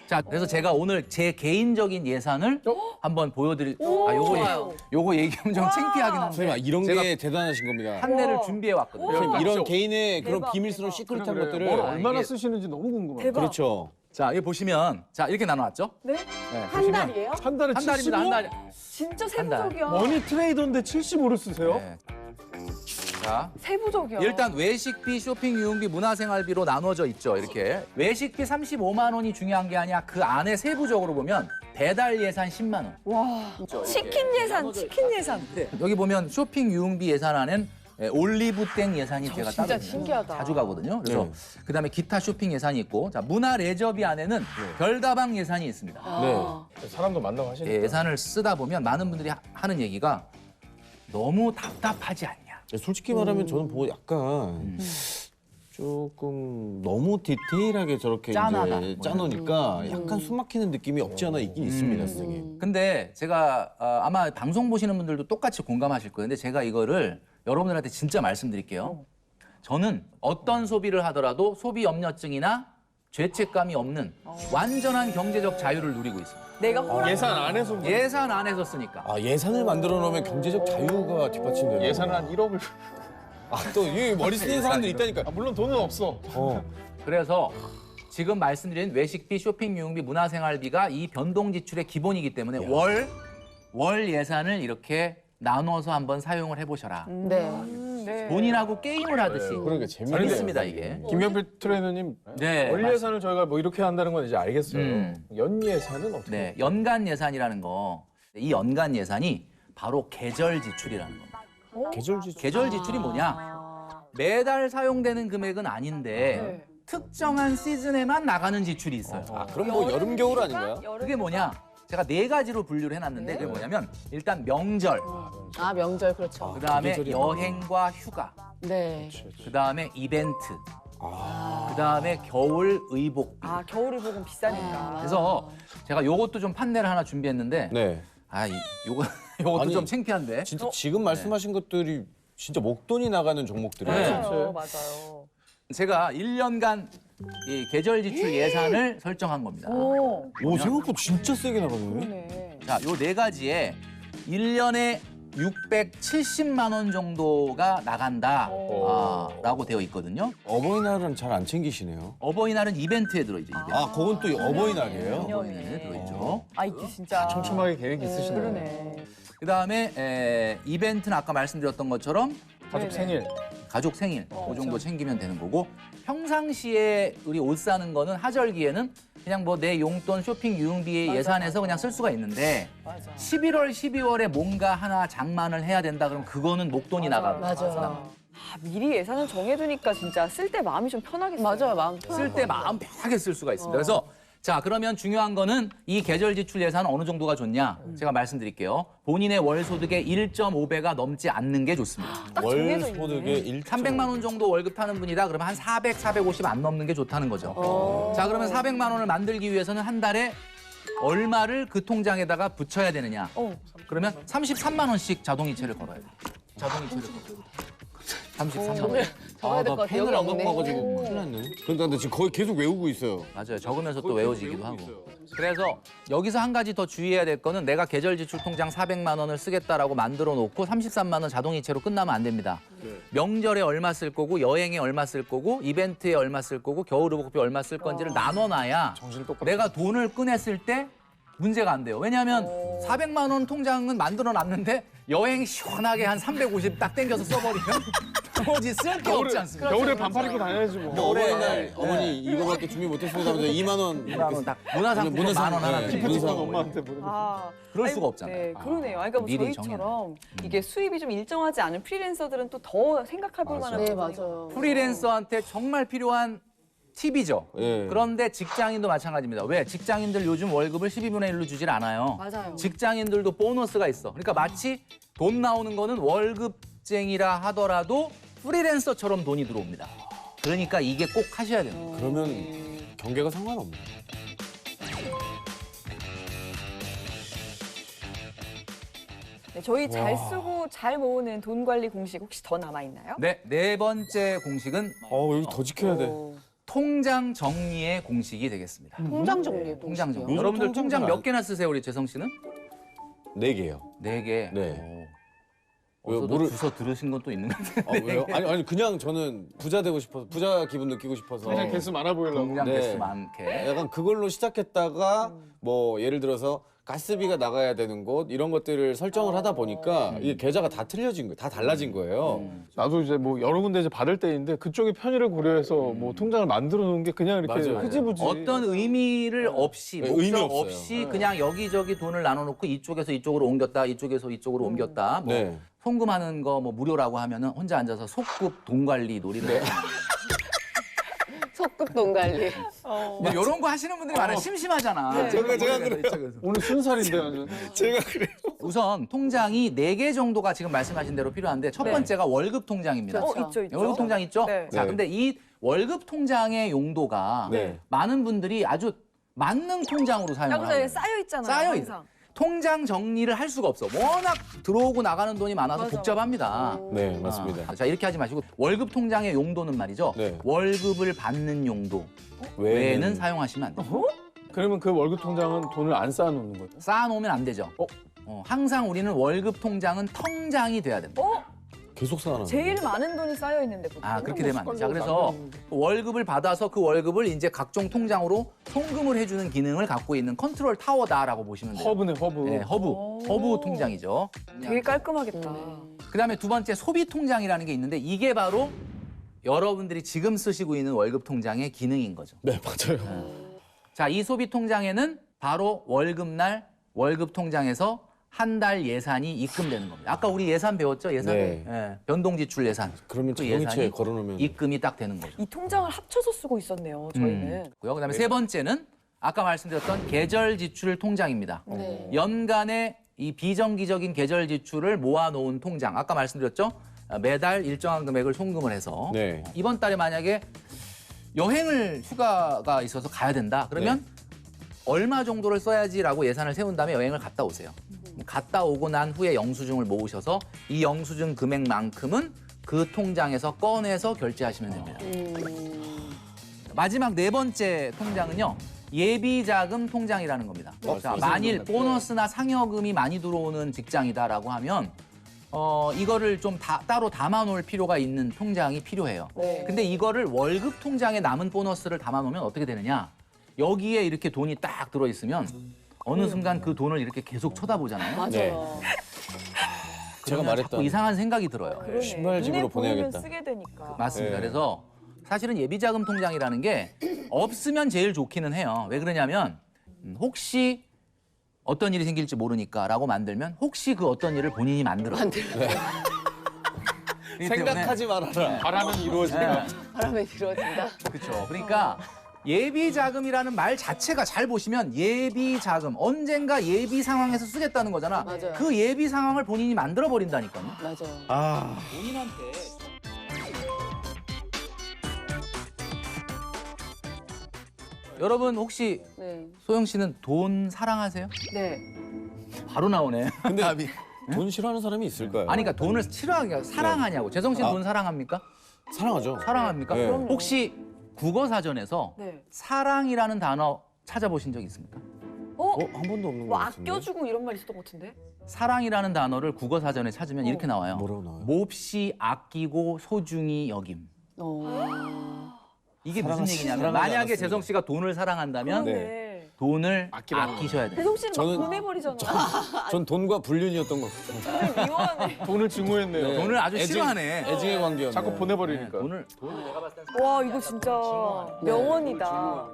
S5: 자, 그래서 제가 오늘 제 개인적인 예산을 한번 보여드릴. 요거 얘기하면 좀 창피하긴 한데
S2: 선생님, 이런
S5: 제가
S2: 게 대단하신 겁니다.
S5: 판례를 준비해 왔거든요.
S2: 선생님, 이런 개인의 그런
S1: 대박,
S2: 비밀스러운
S1: 대박.
S2: 시크릿한
S4: 그래,
S2: 것들을
S4: 뭘 얼마나
S5: 이게-
S4: 쓰시는지 너무 궁금해.
S1: 대박.
S2: 그렇죠.
S5: 자, 여기 보시면 자 이렇게 나눠놨죠?
S1: 네?
S5: 네,
S7: 한
S5: 보시면
S7: 달이에요?
S4: 한 달에
S5: 한 달입니다. 한 달.
S1: 진짜
S5: 한 달.
S1: 세부적이야.
S4: 머니 트레이더인데 75를 쓰세요?
S5: 네. 자,
S1: 세부적이야.
S5: 일단 외식비, 쇼핑, 유흥비, 문화생활비로 나눠져 있죠. 이렇게 외식비 35만 원이 중요한 게 아니야. 그 안에 세부적으로 보면 배달 예산 10만 원.
S1: 와. 치킨 예산, 치킨 예산.
S5: 여기 보면 쇼핑, 유흥비 예산 안엔 올리브땡 예산이 제가 따로
S1: 진짜
S5: 있습니다.
S1: 신기하다.
S5: 자주 가거든요. 그래서
S2: 네.
S5: 그다음에 기타 쇼핑 예산이 있고, 자 문화 레저비 안에는 별다방 예산이 있습니다.
S2: 네.
S4: 사람도 만나고 하시니까.
S5: 예산을 쓰다 보면 많은 분들이 하는 얘기가 너무 답답하지 않냐.
S2: 솔직히 말하면 저는 보고 약간 조금 너무 디테일하게 저렇게
S5: 짠하다.
S2: 이제 짜놓으니까 약간 숨 막히는 느낌이 없지 않아 있긴 있습니다, 선생님.
S5: 근데 제가 아마 방송 보시는 분들도 똑같이 공감하실 거예요. 근데 제가 이거를 여러분들한테 진짜 말씀드릴게요. 저는 어떤 소비를 하더라도 소비 염려증이나 죄책감이 없는 완전한 경제적 자유를 누리고 있습니다.
S1: 내가 허락.
S4: 예산 안에서
S5: 예산 안에서 쓰니까.
S2: 아, 예산을 만들어 놓으면 경제적 자유가 뒷받침되는
S4: 예산을 한 1억을.
S2: 또 이 머리 쓰는 사람들 있다니까.
S4: 물론 돈은 없어.
S5: 그래서 지금 말씀드린 외식비, 쇼핑, 유흥비, 문화생활비가 이 변동 지출의 기본이기 때문에 월 예산을 이렇게 나눠서 한번 사용을 해보셔라.
S7: 네.
S1: 네.
S5: 본인하고 게임을 하듯이
S2: 그러니까 재밌네요.
S5: 재밌습니다 이게.
S4: 김병필 트레이너님,
S5: 네,
S4: 월 예산을 저희가 뭐 이렇게 한다는 건 이제 알겠어요. 연 예산은 어떻게?
S5: 네, 연간 예산이라는 거, 이 연간 예산이 바로 계절 지출이라는 겁니다.
S2: 계절 지출.
S5: 계절 지출이 뭐냐? 매달 사용되는 금액은 아닌데
S1: 네.
S5: 특정한 시즌에만 나가는 지출이 있어요.
S2: 아, 그럼 뭐 여름 겨울 아닌가요?
S5: 그게 뭐냐? 제가 4가지로 분류를 해놨는데 그게 뭐냐면 일단 명절,
S7: 아 명절 그렇죠.
S5: 그다음에
S2: 계절이
S5: 여행과 휴가,
S7: 네.
S5: 그다음에 이벤트, 그다음에 겨울 의복비.
S1: 아, 겨울의복은 비싸니까.
S5: 그래서 제가 요것도 좀 판례를 하나 준비했는데
S2: 네.
S5: 요것도
S2: 아니,
S5: 좀 창피한데.
S2: 진짜 지금 말씀하신 것들이 진짜 목돈이 나가는 종목들이에요.
S5: 네.
S1: 맞아요, 맞아요.
S5: 제가 1년간 이 계절 지출 예산을 설정한 겁니다.
S1: 오,
S2: 오, 생각보다 진짜 세게 나가네.
S1: 그러네.
S5: 자, 요 4가지에 1년에 670만 원 정도가 나간다라고 되어 있거든요.
S2: 어버이날은 잘 안 챙기시네요.
S5: 어버이날은 이벤트에 들어있죠. 이벤트.
S2: 아, 그건 또 어버이날이에요?
S5: 어버이날에 들어있죠.
S1: 아, 이게 진짜.
S4: 촘촘하게 계획이 있으시네요.
S1: 그러네.
S5: 그다음에 이벤트는 아까 말씀드렸던 것처럼
S4: 가족
S1: 네네.
S4: 생일.
S5: 가족 생일 그 정도 챙기면 되는 거고 평상시에 우리 옷 사는 거는 하절기에는 그냥 뭐 내 용돈 쇼핑 유흥비 예산에서 그냥 쓸 수가 있는데
S1: 맞아.
S5: 11월, 12월에 뭔가 하나 장만을 해야 된다 그러면 그거는 목돈이 나가고
S1: 아, 미리 예산을 정해두니까 진짜 쓸 때 마음이 좀 편하겠어요.
S7: 맞아요, 마음 편할
S5: 쓸 때 마음 편하게 쓸 수가 있습니다. 그래서 자 그러면 중요한 거는 이 계절 지출 예산은 어느 정도가 좋냐? 제가 말씀드릴게요. 본인의 월 소득의 1.5배가 넘지 않는 게 좋습니다.
S1: 딱
S2: 월
S1: 정해져 있네.
S2: 소득의 1.
S5: 300만 원 정도 월급 타는 분이다 그러면 한 400, 450 안 넘는 게 좋다는 거죠. 자 그러면 400만 원을 만들기 위해서는 한 달에 얼마를 그 통장에다가 붙여야 되느냐? 그러면 33만 원씩 자동이체를 걸어야 돼. 자동이체를 걸어. 33만 원.
S7: 적어야 될 것
S2: 나
S7: 같아요.
S2: 펜을 안
S7: 여기
S2: 갖고
S7: 없네.
S2: 와가지고 큰일 났네. 그러니까 근데 지금 거의 계속 외우고 있어요.
S5: 맞아요. 적으면서 또 외워지기도 하고. 그래서 여기서 한 가지 더 주의해야 될 거는 내가 계절 지출 통장 400만 원을 쓰겠다라고 만들어 놓고 33만 원 자동이체로 끝나면 안 됩니다. 명절에 얼마 쓸 거고 여행에 얼마 쓸 거고 이벤트에 얼마 쓸 거고 겨울의복비 얼마 쓸 건지를 나눠놔야
S4: 정신 똑바로.
S5: 내가 돈을 꺼냈을 때 문제가 안 돼요. 왜냐하면 400만 원 통장은 만들어 놨는데 여행 시원하게 한 350 딱 땡겨서 써버리면 나머지 쓸 게 없지 않습니까?
S4: 겨울에 반팔 입고 다녀야지 뭐.
S2: 어버이날 어머니 이거밖에 준비 못했습니다 하면서 2만 원.
S5: 2만 원 딱 문화상품권 만 원 하나
S2: 네,
S5: 드리고
S2: 문화상-
S4: 엄마한테 물어보.
S1: 아,
S5: 그럴
S1: 아니,
S5: 수가 없잖아요.
S1: 네, 그러네요. 아니, 그러니까 뭐
S5: 미리
S1: 저희처럼 이게 수입이 좀 일정하지 않은 프리랜서들은 또 더 생각해볼 만한
S7: 네,
S1: 부분이
S7: 맞아요.
S5: 프리랜서한테 정말 필요한 팁이죠.
S2: 예.
S5: 그런데 직장인도 마찬가지입니다. 왜? 직장인들 요즘 월급을 12분의 1로 주질 않아요.
S7: 맞아요.
S5: 직장인들도 보너스가 있어. 그러니까 마치 돈 나오는 거는 월급쟁이라 하더라도 프리랜서처럼 돈이 들어옵니다. 그러니까 이게 꼭 하셔야 돼요.
S2: 그러면 경계가 상관없네.
S1: 네, 저희 잘 쓰고 잘 모으는 돈 관리 공식 혹시 더 남아 있나요?
S5: 네, 네 번째 공식은
S2: 여기 더 지켜야 돼.
S5: 통장 정리의 공식이 되겠습니다.
S7: 통장 정리.
S5: 통장 정리.
S2: 요즘
S5: 여러분들
S2: 통장
S5: 통장
S2: 잘
S5: 몇
S2: 안-
S5: 개나 쓰세요, 우리 재성 씨는?
S2: 4개요.
S5: 4개.
S2: 네.
S5: 어서
S2: 뭐를-
S5: 주워 들으신 건 또 있는 것 같아요.
S2: 왜요? 아니 그냥 저는 부자 되고 싶어서 부자 기분 느끼고 싶어서
S4: 그냥 개수 많아 보이려고.
S5: 통장
S2: 네.
S5: 개수 많게.
S2: 약간 그걸로 시작했다가 뭐 예를 들어서 가스비가 나가야 되는 곳 이런 것들을 설정을 하다 보니까 이게 계좌가 다 틀려진 거예요. 다 달라진 거예요.
S4: 나도 이제 뭐 여러 군데 이제 받을 때인데 그쪽의 편의를 고려해서 뭐 통장을 만들어 놓은 게 그냥 이렇게
S2: 맞아요.
S4: 흐지부지.
S5: 어떤 의미를 없이
S2: 네,
S5: 목적
S2: 의미 없어요.
S5: 없이 그냥 여기저기 돈을 나눠놓고 이쪽에서 이쪽으로 옮겼다 이쪽에서 이쪽으로 옮겼다 뭐
S2: 네.
S5: 송금하는 거 뭐 무료라고 하면은 혼자 앉아서 속급 돈 관리 놀이를
S2: 네.
S7: 소급 돈 관리.
S5: 뭐 이런 거 하시는 분들이 많아요. 심심하잖아.
S2: 제가 그래요.
S4: 오늘 순살인데 완전.
S2: 제가 그래요.
S5: 우선 통장이 4개 정도가 지금 말씀하신 대로 필요한데 첫
S1: 네.
S5: 번째가 월급 통장입니다.
S7: 그렇죠.
S1: 있죠, 있죠.
S5: 월급 통장 있죠?
S1: 네.
S5: 자,
S2: 네.
S5: 근데 이 월급 통장의 용도가
S2: 네.
S5: 많은 분들이 아주 만능 통장으로 사용을
S1: 여기서
S5: 하고
S1: 쌓여 있잖아요.
S5: 쌓여 있
S1: 항상.
S5: 통장 정리를 할 수가 없어. 워낙 들어오고 나가는 돈이 많아서
S1: 맞아.
S5: 복잡합니다.
S2: 네, 맞습니다.
S5: 자, 이렇게 하지 마시고 월급 통장의 용도는 말이죠.
S2: 네.
S5: 월급을 받는 용도 외에는 사용하시면 안 돼요.
S4: 그러면 그 월급 통장은 돈을 안 쌓아놓는 거예요?
S5: 쌓아놓으면 안 되죠. 항상 우리는 월급 통장은 통장이 돼야 됩니다.
S2: 계속 쌓아놔.
S1: 제일 많은 돈이 쌓여 있는데 보통.
S5: 아, 그렇게 되면 안 돼. 자, 그래서 월급을 받아서 그 월급을 이제 각종 통장으로 송금을 해주는 기능을 갖고 있는 컨트롤 타워다라고 보시면 돼요.
S4: 허브네 허브.
S5: 네, 허브 통장이죠.
S1: 되게 깔끔하겠다.
S5: 그다음에 두 번째 소비 통장이라는 게 있는데 이게 바로 여러분들이 지금 쓰시고 있는 월급 통장의 기능인 거죠.
S2: 네, 맞아요.
S5: 자, 이 소비 통장에는 바로 월급날 월급 통장에서 한 달 예산이 입금되는 겁니다. 아까 우리 예산 배웠죠? 예산.
S2: 네.
S5: 예, 변동지출 예산.
S2: 그러면
S5: 그
S2: 자동이체에
S5: 예산이
S2: 걸어놓으면
S5: 입금이 딱 되는 거죠.
S1: 이 통장을 합쳐서 쓰고 있었네요. 저희는.
S5: 그다음에 세 번째는 아까 말씀드렸던 계절 지출 통장입니다.
S7: 네.
S5: 연간에 이 비정기적인 계절 지출을 모아놓은 통장. 아까 말씀드렸죠? 매달 일정한 금액을 송금을 해서
S2: 네.
S5: 이번 달에 만약에 여행을 휴가가 있어서 가야 된다. 그러면 얼마 정도를 써야지라고 예산을 세운 다음에 여행을 갔다 오세요. 갔다 오고 난 후에 영수증을 모으셔서 이 영수증 금액만큼은 그 통장에서 꺼내서 결제하시면 됩니다. 마지막 네 번째 통장은요. 예비자금 통장이라는 겁니다. 자, 만일 보너스나 상여금이 많이 들어오는 직장이다라고 하면 이거를 좀 따로 담아놓을 필요가 있는 통장이 필요해요.
S1: 네.
S5: 근데 이거를 월급 통장에 남은 보너스를 담아놓으면 어떻게 되느냐? 여기에 이렇게 돈이 딱 들어있으면 어느 순간 그 돈을 이렇게 계속 쳐다보잖아요.
S7: 맞아요.
S2: 네. 제가
S5: 그러면
S2: 말했던
S5: 자꾸 이상한 생각이 들어요.
S1: 그러네.
S2: 신발집으로
S1: 눈에 보이면
S2: 보내야겠다.
S1: 쓰게 되니까.
S5: 맞습니다.
S2: 네.
S5: 그래서 사실은 예비자금 통장이라는 게 없으면 제일 좋기는 해요. 왜 그러냐면 혹시 어떤 일이 생길지 모르니까라고 만들면 혹시 그 어떤 일을 본인이 만들어요.
S2: 생각하지 말아라.
S4: 바라면 이루어진다.
S7: 바람에 이루어진다.
S5: 그렇죠. 그러니까 예비자금이라는 말 자체가 잘 보시면 예비자금 언젠가 예비 상황에서 쓰겠다는 거잖아.
S7: 맞아요.
S5: 그 예비 상황을 본인이 만들어 버린다니까요.
S7: 맞아요.
S5: 본인한테 여러분 혹시
S7: 네.
S5: 소영 씨는 돈 사랑하세요?
S7: 네.
S5: 바로 나오네.
S2: 근데 돈 싫어하는 사람이 있을까요?
S5: 아니 그러니까 돈을 싫어하냐 사랑하냐고. 재성 씨는
S2: 아.
S5: 돈 사랑합니까?
S2: 사랑하죠.
S5: 사랑합니까?
S2: 네. 그럼요.
S5: 혹시 국어 사전에서
S7: 네.
S5: 사랑이라는 단어 찾아보신 적 있습니까?
S2: 한 번도 없는
S1: 뭐
S2: 것 같은데.
S1: 아껴주고 이런 말 있었던 것 같은데?
S5: 사랑이라는 단어를 국어 사전에 찾으면 이렇게 나와요.
S2: 뭐라고 나와요?
S5: 몹시 아끼고 소중히 여김. 이게 무슨 얘기냐면
S2: 사랑하지
S5: 만약에
S2: 않았습니다.
S5: 재성 씨가 돈을 사랑한다면
S1: 네.
S5: 돈을
S4: 아끼라는
S5: 아끼셔야 돼요.
S1: 대성 씨는 막
S2: 저는-
S1: 보내버리잖아.
S2: 전 돈과 불륜이었던 것 같아요.
S1: 되게 미워하네.
S4: 돈을 증오했네요.
S2: 네.
S5: 돈을 아주
S2: 애증-
S5: 싫어하네.
S2: 애증의 관계였네.
S4: 자꾸 보내버리니까.
S5: 돈을 내가 봤을 때
S1: 와 이거 진짜 명언이다.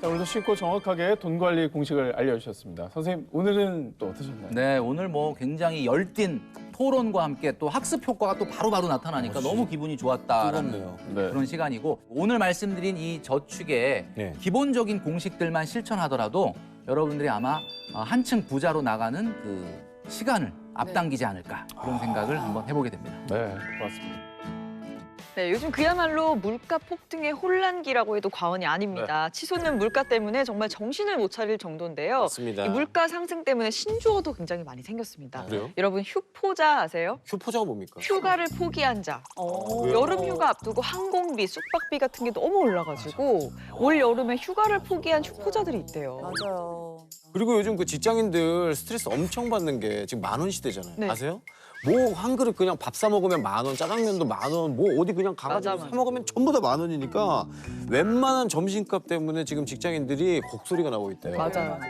S4: 자, 오늘도 쉽고 정확하게 돈 관리 공식을 알려주셨습니다. 선생님, 오늘은 또 어떠셨나요?
S5: 네, 오늘 뭐 굉장히 열띤 토론과 함께 또 학습 효과가 또 바로바로 나타나니까 너무 기분이 좋았다라는
S2: 뜨겁네요.
S4: 네.
S5: 그런 시간이고 오늘 말씀드린 이 저축의
S2: 네.
S5: 기본적인 공식들만 실천하더라도 여러분들이 아마 한층 부자로 나가는 그 시간을 앞당기지 않을까 그런 생각을 한번 해보게 됩니다.
S4: 네, 고맙습니다.
S1: 네, 요즘 그야말로 물가 폭등의 혼란기라고 해도 과언이 아닙니다. 치솟는 물가 때문에 정말 정신을 못 차릴 정도인데요.
S2: 맞습니다.
S1: 이 물가 상승 때문에 신조어도 굉장히 많이 생겼습니다.
S2: 그래요?
S1: 여러분 휴포자 아세요?
S2: 휴포자가 뭡니까?
S1: 휴가를 포기한 자.
S2: 왜요?
S1: 여름 휴가 앞두고 항공비, 숙박비 같은 게 너무 올라가지고 올 여름에 휴가를 포기한 휴포자들이 있대요.
S3: 맞아요.
S2: 그리고 요즘 그 직장인들 스트레스 엄청 받는 게 지금 10,000원 시대잖아요.
S1: 네.
S2: 아세요? 뭐 한 그릇 그냥 밥 사 먹으면 10,000원, 짜장면도 10,000원, 뭐 어디 그냥 가가지고
S1: 맞아.
S2: 사 먹으면 전부 다 10,000원이니까 웬만한 점심값 때문에 지금 직장인들이 곡소리가 나고 있대요.
S1: 맞아요.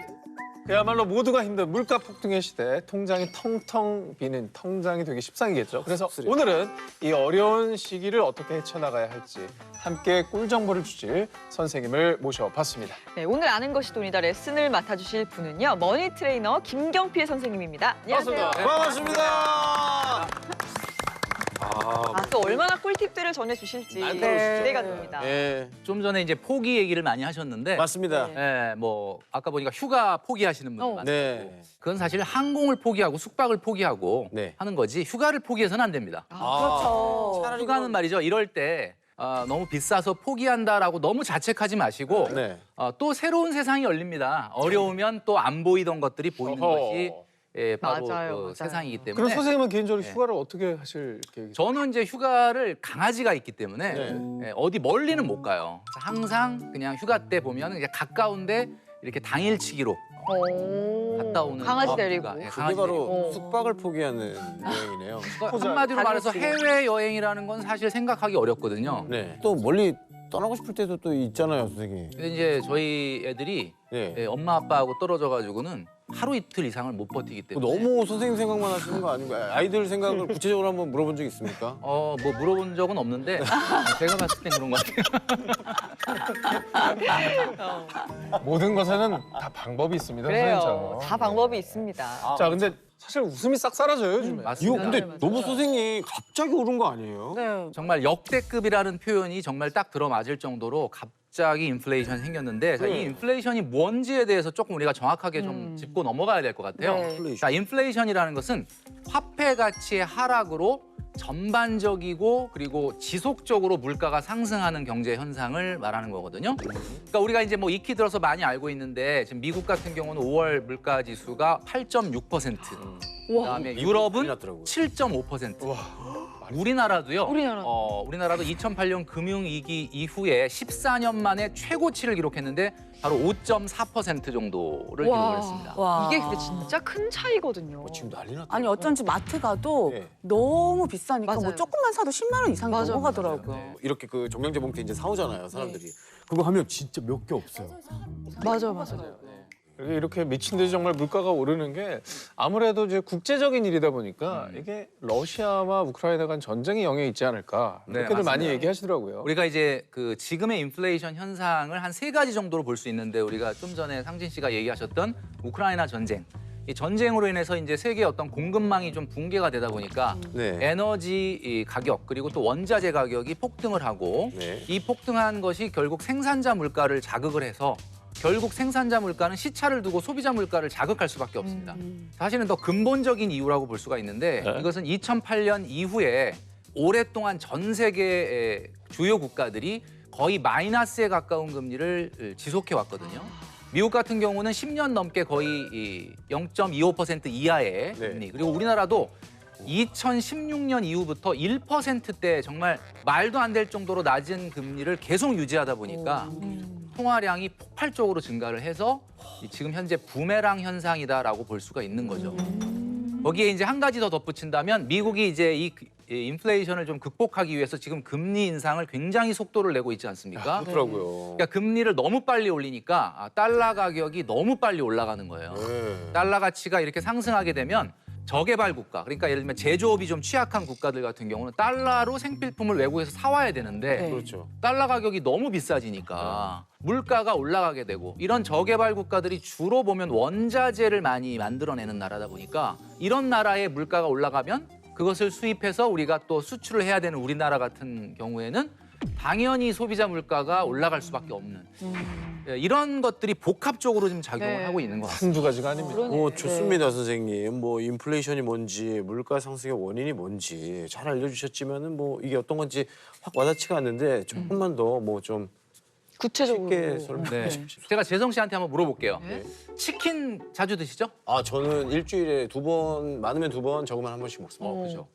S4: 그야말로 모두가 힘든 물가 폭등의 시대, 통장이 텅텅 비는 통장이 되기 십상이겠죠. 그래서
S2: 씁쓸해요.
S4: 오늘은 이 어려운 시기를 어떻게 헤쳐나가야 할지 함께 꿀 정보를 주실 선생님을 모셔봤습니다.
S1: 네, 오늘 아는 것이 돈이다 레슨을 맡아주실 분은요. 머니 트레이너 김경필 선생님입니다. 안녕하세요.
S2: 반갑습니다.
S1: 아, 또 얼마나 꿀팁들을 전해주실지 기대가 됩니다.
S2: 예,
S5: 좀 전에 이제 포기 얘기를 많이 하셨는데
S2: 맞습니다.
S5: 예, 뭐 아까 보니까 휴가 포기하시는 분들 많아요.
S2: 네.
S5: 그건 사실 항공을 포기하고 숙박을 포기하고
S2: 네.
S5: 하는 거지 휴가를 포기해서는 안 됩니다.
S1: 그렇죠.
S5: 휴가는 말이죠. 이럴 때 너무 비싸서 포기한다라고 너무 자책하지 마시고
S2: 네.
S5: 또 새로운 세상이 열립니다. 어려우면 또 안 보이던 것들이 보이는
S4: 어허.
S5: 것이 바로
S1: 맞아요,
S5: 그
S1: 맞아요.
S5: 세상이기 때문에
S4: 그럼 선생님은 개인적으로
S5: 네.
S4: 휴가를 어떻게 하실 계획이세요?
S5: 저는 이제 휴가를 강아지가 있기 때문에
S2: 네.
S5: 어디 멀리는 못 가요. 그래서 항상 그냥 휴가 때 보면 그냥 가까운데 이렇게 당일치기로 갔다 오는
S1: 강아지
S5: 휴가.
S1: 데리고.
S5: 예,
S2: 그게
S5: 강아지
S2: 바로
S5: 데리고.
S2: 숙박을 포기하는 여행이네요.
S5: 그러니까 한마디로 말해서 해외 여행이라는 건 사실 생각하기 어렵거든요.
S2: 네. 또 멀리 떠나고 싶을 때도 또 있잖아요, 선생님.
S5: 근데 이제 저희 애들이
S2: 네.
S5: 엄마 아빠하고 떨어져 가지고는 하루 이틀 이상을 못 버티기 때문에
S2: 너무 선생님 생각만 하시는 거 아닌가요? 아이들 생각을 구체적으로 한번 물어본 적 있습니까?
S5: 뭐 물어본 적은 없는데 제가 봤을 땐 그런 것 같아요.
S4: 모든 것에는 다 방법이 있습니다.
S1: 그래요.
S4: 선생님처럼.
S1: 다 방법이 있습니다.
S4: 자, 근데 사실 웃음이 싹 사라져요, 요즘에.
S2: 이거
S5: 맞습니다.
S2: 근데
S1: 맞아요.
S2: 너무 선생님 갑자기 오른 거 아니에요?
S3: 네.
S5: 정말 역대급이라는 표현이 정말 딱 들어맞을 정도로 갑자기 인플레이션이 생겼는데 자, 이 인플레이션이 뭔지에 대해서 조금 우리가 정확하게 좀 짚고 넘어가야 될 것 같아요.
S1: 네.
S5: 자, 인플레이션이라는 것은 화폐 가치의 하락으로 전반적이고 그리고 지속적으로 물가가 상승하는 경제 현상을 말하는 거거든요. 그러니까 우리가 이제 뭐 익히 들어서 많이 알고 있는데 지금 미국 같은 경우는 5월 물가 지수가 8.6%. 그다음에
S2: 많이
S5: 유럽은
S2: 났더라고요.
S5: 7.5%. 우리나라도요.
S1: 우리나라도.
S5: 2008년 금융위기 이후에 14년 만에 최고치를 기록했는데 바로 5.4% 정도를 기록을 했습니다.
S3: 와.
S1: 이게 근데 진짜 큰 차이거든요.
S2: 지금 난리 났다.
S3: 아니 어쩐지 마트 가도
S2: 네.
S3: 너무 비싸니까 뭐
S1: 맞아요.
S3: 조금만 사도 10만 원 이상이
S1: 맞아,
S3: 넘어가더라고요.
S2: 이렇게 그 종량제 봉투 이제 사오잖아요, 사람들이. 그거 하면 진짜 몇 개 없어요.
S1: 맞아.
S4: 이렇게 미친 듯이 정말 물가가 오르는 게 아무래도 이제 국제적인 일이다 보니까 이게 러시아와 우크라이나 간 전쟁의 영향이 있지 않을까
S5: 네,
S4: 그렇게들 많이
S5: 맞습니다.
S4: 얘기하시더라고요.
S5: 우리가 이제 그 지금의 인플레이션 현상을 한 3가지 정도로 볼 수 있는데 우리가 좀 전에 상진 씨가 얘기하셨던 우크라이나 전쟁. 이 전쟁으로 인해서 이제 세계의 어떤 공급망이 좀 붕괴가 되다 보니까
S2: 네.
S5: 에너지 이 가격 그리고 또 원자재 가격이 폭등을 하고
S2: 네.
S5: 이 폭등한 것이 결국 생산자 물가를 자극을 해서 결국 생산자 물가는 시차를 두고 소비자 물가를 자극할 수밖에 없습니다. 사실은 더 근본적인 이유라고 볼 수가 있는데 이것은 2008년 이후에 오랫동안 전 세계의 주요 국가들이 거의 마이너스에 가까운 금리를 지속해 왔거든요. 미국 같은 경우는 10년 넘게 거의 0.25% 이하의
S2: 네.
S5: 금리. 그리고 우리나라도 2016년 이후부터 1%대 정말 말도 안 될 정도로 낮은 금리를 계속 유지하다 보니까 통화량이 폭발적으로 증가를 해서 지금 현재 부메랑 현상이다라고 볼 수가 있는 거죠. 거기에 이제 한 가지 더 덧붙인다면 미국이 이제 이 인플레이션을 좀 극복하기 위해서 지금 금리 인상을 굉장히 속도를 내고 있지 않습니까?
S2: 그렇더라고요.
S5: 그러니까 금리를 너무 빨리 올리니까 달러 가격이 너무 빨리 올라가는 거예요.
S2: 네.
S5: 달러 가치가 이렇게 상승하게 되면 저개발 국가, 그러니까 예를 들면 제조업이 좀 취약한 국가들 같은 경우는 달러로 생필품을 외국에서 사와야 되는데
S3: 네.
S2: 그렇죠.
S5: 달러 가격이 너무 비싸지니까 물가가 올라가게 되고 이런 저개발 국가들이 주로 보면 원자재를 많이 만들어내는 나라다 보니까 이런 나라의 물가가 올라가면 그것을 수입해서 우리가 또 수출을 해야 되는 우리나라 같은 경우에는 당연히 소비자 물가가 올라갈 수밖에 없는 이런 것들이 복합적으로 좀 작용을
S1: 네.
S5: 하고 있는 것 같습니다.
S4: 한두 가지가 아닙니다.
S2: 좋습니다, 선생님. 뭐 인플레이션이 뭔지, 물가 상승의 원인이 뭔지 잘 알려주셨지만은 뭐 이게 어떤 건지 확 와닿지가 않는데 조금만 더 뭐 좀
S1: 구체적으로.
S2: 쉽게 설명해
S5: 네.
S2: 주십시오.
S5: 제가 재성 씨한테 한번 물어볼게요.
S1: 네.
S5: 치킨 자주 드시죠?
S2: 아, 저는 일주일에 2번, 많으면 2번, 적으면 한 번씩 먹습니다.
S5: 그죠.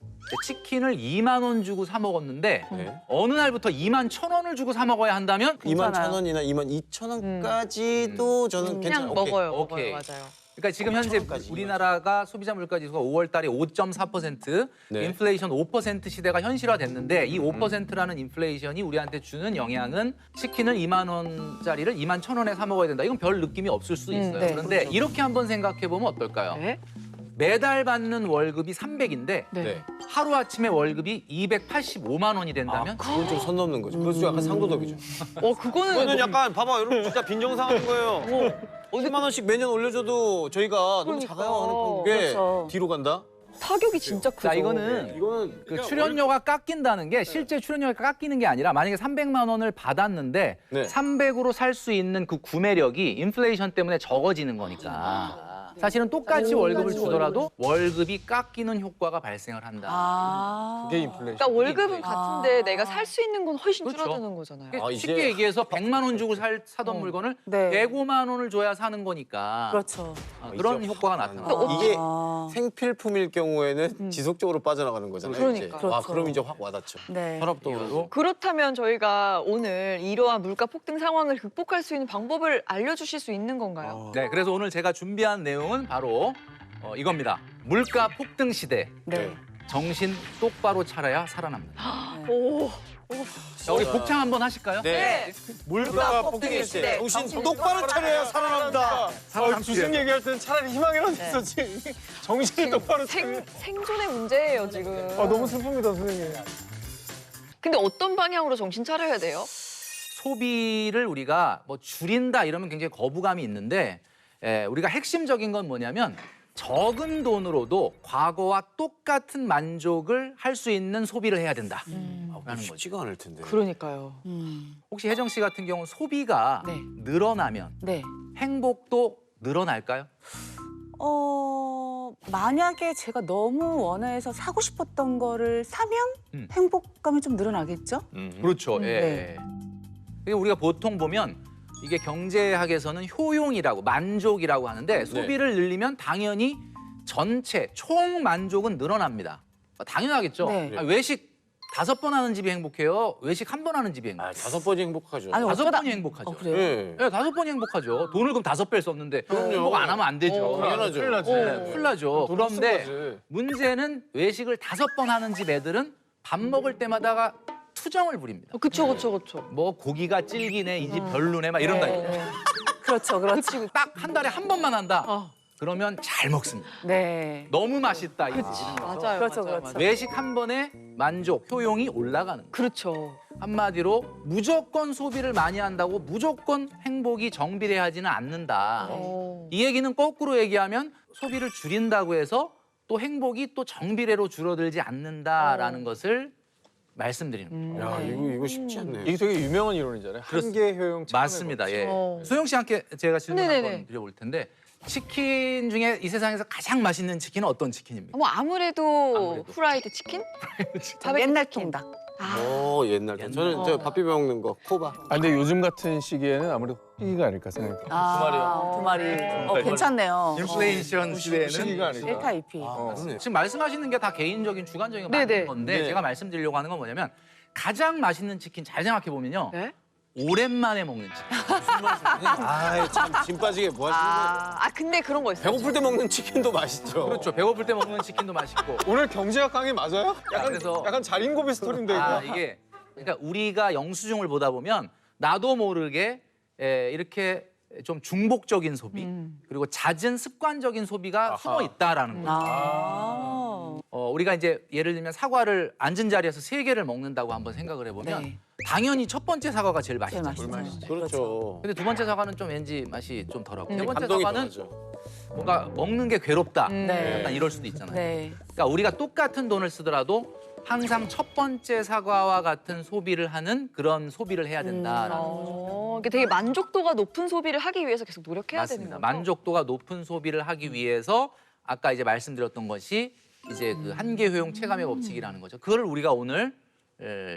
S5: 치킨을 2만 원 주고 사 먹었는데
S2: 네.
S5: 어느 날부터 2만 1,000원을 주고 사 먹어야 한다면
S2: 2만 1,000원이나 2만 2,000원까지도 저는 괜찮아요.
S1: 그냥 먹어요.
S5: 오케이.
S1: 맞아요.
S5: 그러니까 지금 현재
S2: 1,000원까지.
S5: 우리나라가 소비자 물가 지수가 5월 달에 5.4%,
S2: 네.
S5: 인플레이션 5% 시대가 현실화됐는데 이 5%라는 인플레이션이 우리한테 주는 영향은 치킨을 2만 원짜리를 2만 1,000원에 사 먹어야 된다. 이건 별 느낌이 없을 수도 있어요.
S3: 네,
S5: 그런데
S3: 그렇죠.
S5: 이렇게 한번 생각해 보면 어떨까요?
S1: 네.
S5: 매달 받는 월급이 300인데
S2: 네.
S5: 하루아침에 월급이 285만 원이 된다면
S2: 그건 좀 선 넘는 거죠. 그것도 약간 상도덕이죠.
S1: 그거는
S2: 그거는 약간 봐봐, 여러분 진짜 빈정상하는 거예요. 10만 원씩 매년 올려줘도 저희가 너무
S1: 그러니까.
S2: 작아요 하는 판국에
S3: 그렇죠.
S2: 뒤로 간다?
S1: 타격이 진짜 크죠.
S5: 자 이거는
S2: 이거는
S5: 그 출연료가 깎인다는 게 실제 출연료가 깎이는 게 아니라 만약에 300만 원을 받았는데
S2: 네.
S5: 300으로 살 수 있는 그 구매력이 인플레이션 때문에 적어지는 거니까 사실은 똑같이 월급을 주더라도 월급이 깎이는 효과가 발생을 한다.
S3: 아.
S4: 그게 인플레이션.
S1: 그러니까 월급은
S5: 아.
S1: 같은데 내가 살 수 있는 건 훨씬
S5: 그렇죠.
S1: 줄어드는 거잖아요.
S5: 그게
S2: 아, 이제-
S5: 쉽게 얘기해서 100만 원 주고 사던 물건을
S3: 네.
S5: 105만 원을 줘야 사는 거니까
S3: 그렇죠.
S5: 그런
S2: 이제
S5: 효과가
S2: 확
S5: 나타난다.
S1: 근데
S2: 이게
S3: 아.
S2: 생필품일 경우에는 지속적으로 빠져나가는 거잖아요.
S1: 그러니까.
S2: 이제. 아,
S3: 그렇죠.
S2: 그럼 이제 확 와닿죠.
S3: 네.
S2: 혈압도 오르고.
S1: 그렇다면 저희가 오늘 이러한 물가 폭등 상황을 극복할 수 있는 방법을 알려주실 수 있는 건가요?
S5: 네, 그래서 오늘 제가 준비한 내용은 바로 이겁니다. 물가 폭등 시대.
S3: 네.
S5: 정신 똑바로 차려야 살아납니다.
S1: 오.
S5: 자, 우리 복창 한번 하실까요?
S2: 네. 물가 폭등의 시대. 정신 똑바로 차려야 살아난다.
S4: 주식 얘기할 때는 차라리 희망이라도 있었지. 정신을 똑바로 차려.
S1: 생존의 문제예요 지금.
S4: 너무 슬픕니다, 선생님.
S1: 근데 어떤 방향으로 정신 차려야 돼요?
S5: 소비를 우리가 뭐 줄인다 이러면 굉장히 거부감이 있는데 우리가 핵심적인 건 뭐냐면 적은 돈으로도 과거와 똑같은 만족을 할 수 있는 소비를 해야 된다. 라는 거죠.
S2: 쉽지가 않을 텐데.
S1: 그러니까요.
S5: 혹시 혜정 씨 같은 경우는 소비가
S3: 네.
S5: 늘어나면
S3: 네.
S5: 행복도 늘어날까요?
S3: 만약에 제가 너무 원해서 사고 싶었던 거를 사면 행복감이 좀 늘어나겠죠?
S5: 그렇죠. 예.
S3: 네.
S5: 이게 우리가 보통 보면 이게 경제학에서는 효용이라고 만족이라고 하는데 소비를 늘리면 당연히 전체 총 만족은 늘어납니다. 당연하겠죠.
S3: 네.
S5: 외식 5번 하는 집이 행복해요? 외식 1번 하는 집이 행복해요?
S2: 5번이 행복하죠.
S3: 아니,
S5: 5번이 행복하죠.
S3: 그래요?
S2: 예.
S5: 네, 5번이 행복하죠. 돈을 그럼 5배를 썼는데 행복 안 하면 안 되죠.
S2: 당연하죠.
S4: 큰일 나지.
S5: 큰일 나죠.
S4: 돈 없는
S5: 그런데
S4: 거지.
S5: 문제는 외식을 5번 하는 집 애들은 밥 먹을 때마다가 투정을 부립니다.
S1: 그쵸, 그쵸, 그쵸.
S5: 뭐 고기가 질기네, 이 집 별로네, 막 이런 거 있죠.
S3: 그렇죠, 그렇죠.
S5: 딱 한 달에 한 번만 한다.
S1: 어.
S5: 그러면 잘 먹습니다.
S3: 네.
S5: 너무 맛있다. 이거.
S1: 맞아요.
S3: 그렇죠,
S1: 맞아요,
S3: 그렇죠.
S5: 외식 한 번에 만족, 효용이 올라가는 거예요.
S1: 그렇죠.
S5: 한마디로 무조건 소비를 많이 한다고 무조건 행복이 정비례하지는 않는다.
S1: 어.
S5: 이 얘기는 거꾸로 얘기하면 소비를 줄인다고 해서 또 행복이 또 정비례로 줄어들지 않는다라는 것을 말씀드리는 거예요.
S2: 야, 이거 쉽지 않네.
S4: 이게 되게 유명한 이론이잖아요. 한계 효용 체감의
S5: 맞습니다.
S4: 법칙.
S5: 예.
S1: 어.
S5: 소영 씨한테 제가 질문
S1: 네네네.
S5: 한번 드려볼 텐데 치킨 중에 이 세상에서 가장 맛있는 치킨은 어떤 치킨입니까?
S1: 뭐 아무래도
S5: 아무래도.
S1: 후라이드 치킨?
S3: 전 옛날
S1: 치킨.
S3: 통닭.
S2: 옛날 거. 저는 저 밥 비벼 먹는 거 코바.
S4: 아, 근데 요즘 같은 시기에는 아무래도 후기가 아닐까 생각해요.
S3: 두 마리. 괜찮네요.
S5: 인플레이션 시대에는
S4: 시기가 아닐까.
S3: 1타 2피.
S2: 그러네.
S5: 지금 말씀하시는 게 다 개인적인 주관적인
S1: 네네.
S5: 맞는 건데
S2: 네.
S5: 제가 말씀드리려고 하는 건 뭐냐면 가장 맛있는 치킨 잘 생각해 보면요.
S1: 네?
S5: 오랜만에 먹는 치킨.
S2: 참 빠지게 뭐 하시는 거예요?
S1: 근데 그런 거 있어요.
S2: 배고플 때 먹는 치킨도 맛있죠.
S5: 그렇죠. 배고플 때 먹는 치킨도 맛있고.
S4: 오늘 경제학 강의 맞아요? 약간,
S5: 그래서-
S4: 약간 자린고비 스토리인데 이거.
S5: 이게 그러니까 우리가 영수증을 보다 보면 나도 모르게 이렇게 좀 중복적인 소비 그리고 잦은 습관적인 소비가 숨어 있다라는 거죠. 우리가 이제 예를 들면 사과를 앉은 자리에서 3개를 먹는다고 한번 생각을 해보면
S3: 네.
S5: 당연히 첫 번째 사과가 제일
S3: 제일
S5: 맛있잖아요.
S3: 맛있어요.
S2: 그렇죠.
S5: 근데 두 번째 사과는 좀 왠지 맛이 좀 덜하고 세 번째
S2: 감동이
S5: 사과는
S2: 덜하죠.
S5: 뭔가 먹는 게 괴롭다.
S3: 네.
S5: 약간 이럴 수도 있잖아요.
S3: 네.
S5: 그러니까 우리가 똑같은 돈을 쓰더라도 항상 첫 번째 사과와 같은 소비를 하는 그런 소비를 해야 된다라는 거죠.
S1: 이게 되게 만족도가 높은 소비를 하기 위해서 계속 노력해야
S5: 맞습니다.
S1: 되는 거죠.
S5: 만족도가 높은 소비를 하기 위해서 아까 이제 말씀드렸던 것이 이제 그 한계 효용 체감의 법칙이라는 거죠. 그걸 우리가 오늘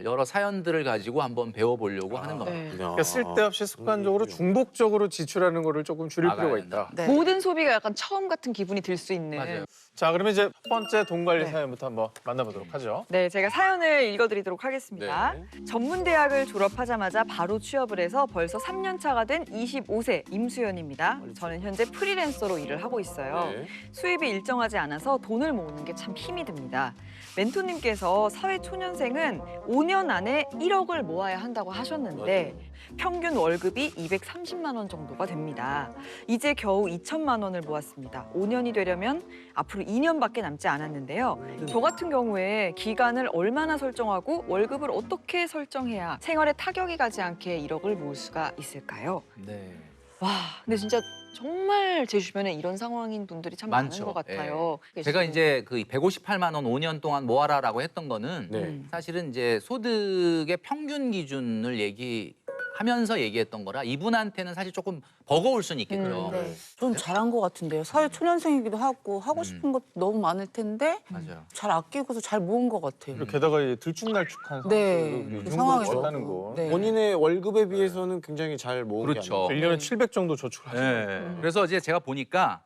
S5: 여러 사연들을 가지고 한번 배워보려고 하는 겁니다.
S1: 네.
S4: 그러니까 쓸데없이 습관적으로 중복적으로 지출하는 거를 조금 줄일
S5: 막아야
S4: 필요가
S5: 된다.
S4: 있다.
S3: 네.
S1: 모든 소비가 약간 처음 같은 기분이 들 수 있는.
S5: 맞아요.
S4: 자, 그러면 이제 첫 번째 돈 관리
S1: 네.
S4: 사연부터 한번 만나보도록 하죠.
S1: 네, 제가 사연을 읽어드리도록 하겠습니다.
S2: 네.
S1: 전문대학을 졸업하자마자 바로 취업을 해서 벌써 3년 차가 된 25세 임수연입니다. 저는 현재 프리랜서로 일을 하고 있어요.
S2: 네.
S1: 수입이 일정하지 않아서 돈을 모으는 게 참 힘이 듭니다. 멘토님께서 사회초년생은 5년 안에 1억을 모아야 한다고 하셨는데 평균 월급이 230만 원 정도가 됩니다. 이제 겨우 2천만 원을 모았습니다. 5년이 되려면 앞으로 2년밖에 남지 않았는데요. 저 같은 경우에 기간을 얼마나 설정하고 월급을 어떻게 설정해야 생활에 타격이 가지 않게 1억을 모을 수가 있을까요?
S5: 네.
S1: 와, 근데 진짜 정말 제 주변에 이런 상황인 분들이 참
S5: 많죠.
S1: 많은 것 같아요.
S5: 제가 이제 그 158만 원 5년 동안 모아라라고 했던 거는
S2: 네.
S5: 사실은 이제 소득의 평균 기준을 얘기하면서 얘기했던 거라 이분한테는 사실 조금 버거울 수는 있겠고요.
S3: 네. 전 잘한 것 같은데요. 사회 초년생이기도 하고 하고 싶은 것도 너무 많을 텐데
S5: 맞아요.
S3: 잘 아끼고서 잘 모은 것 같아요.
S4: 그리고 게다가 이 들쭉날쭉한
S3: 네,
S4: 상황도
S3: 그
S4: 이
S3: 상황에서.
S4: 정도 왔다는 거.
S3: 네.
S2: 본인의 월급에 비해서는 굉장히 잘 모은
S5: 그렇죠.
S2: 게 아니에요.
S4: 1년에 700 정도 저축을 하시는
S5: 네. 그래서 이제 제가 보니까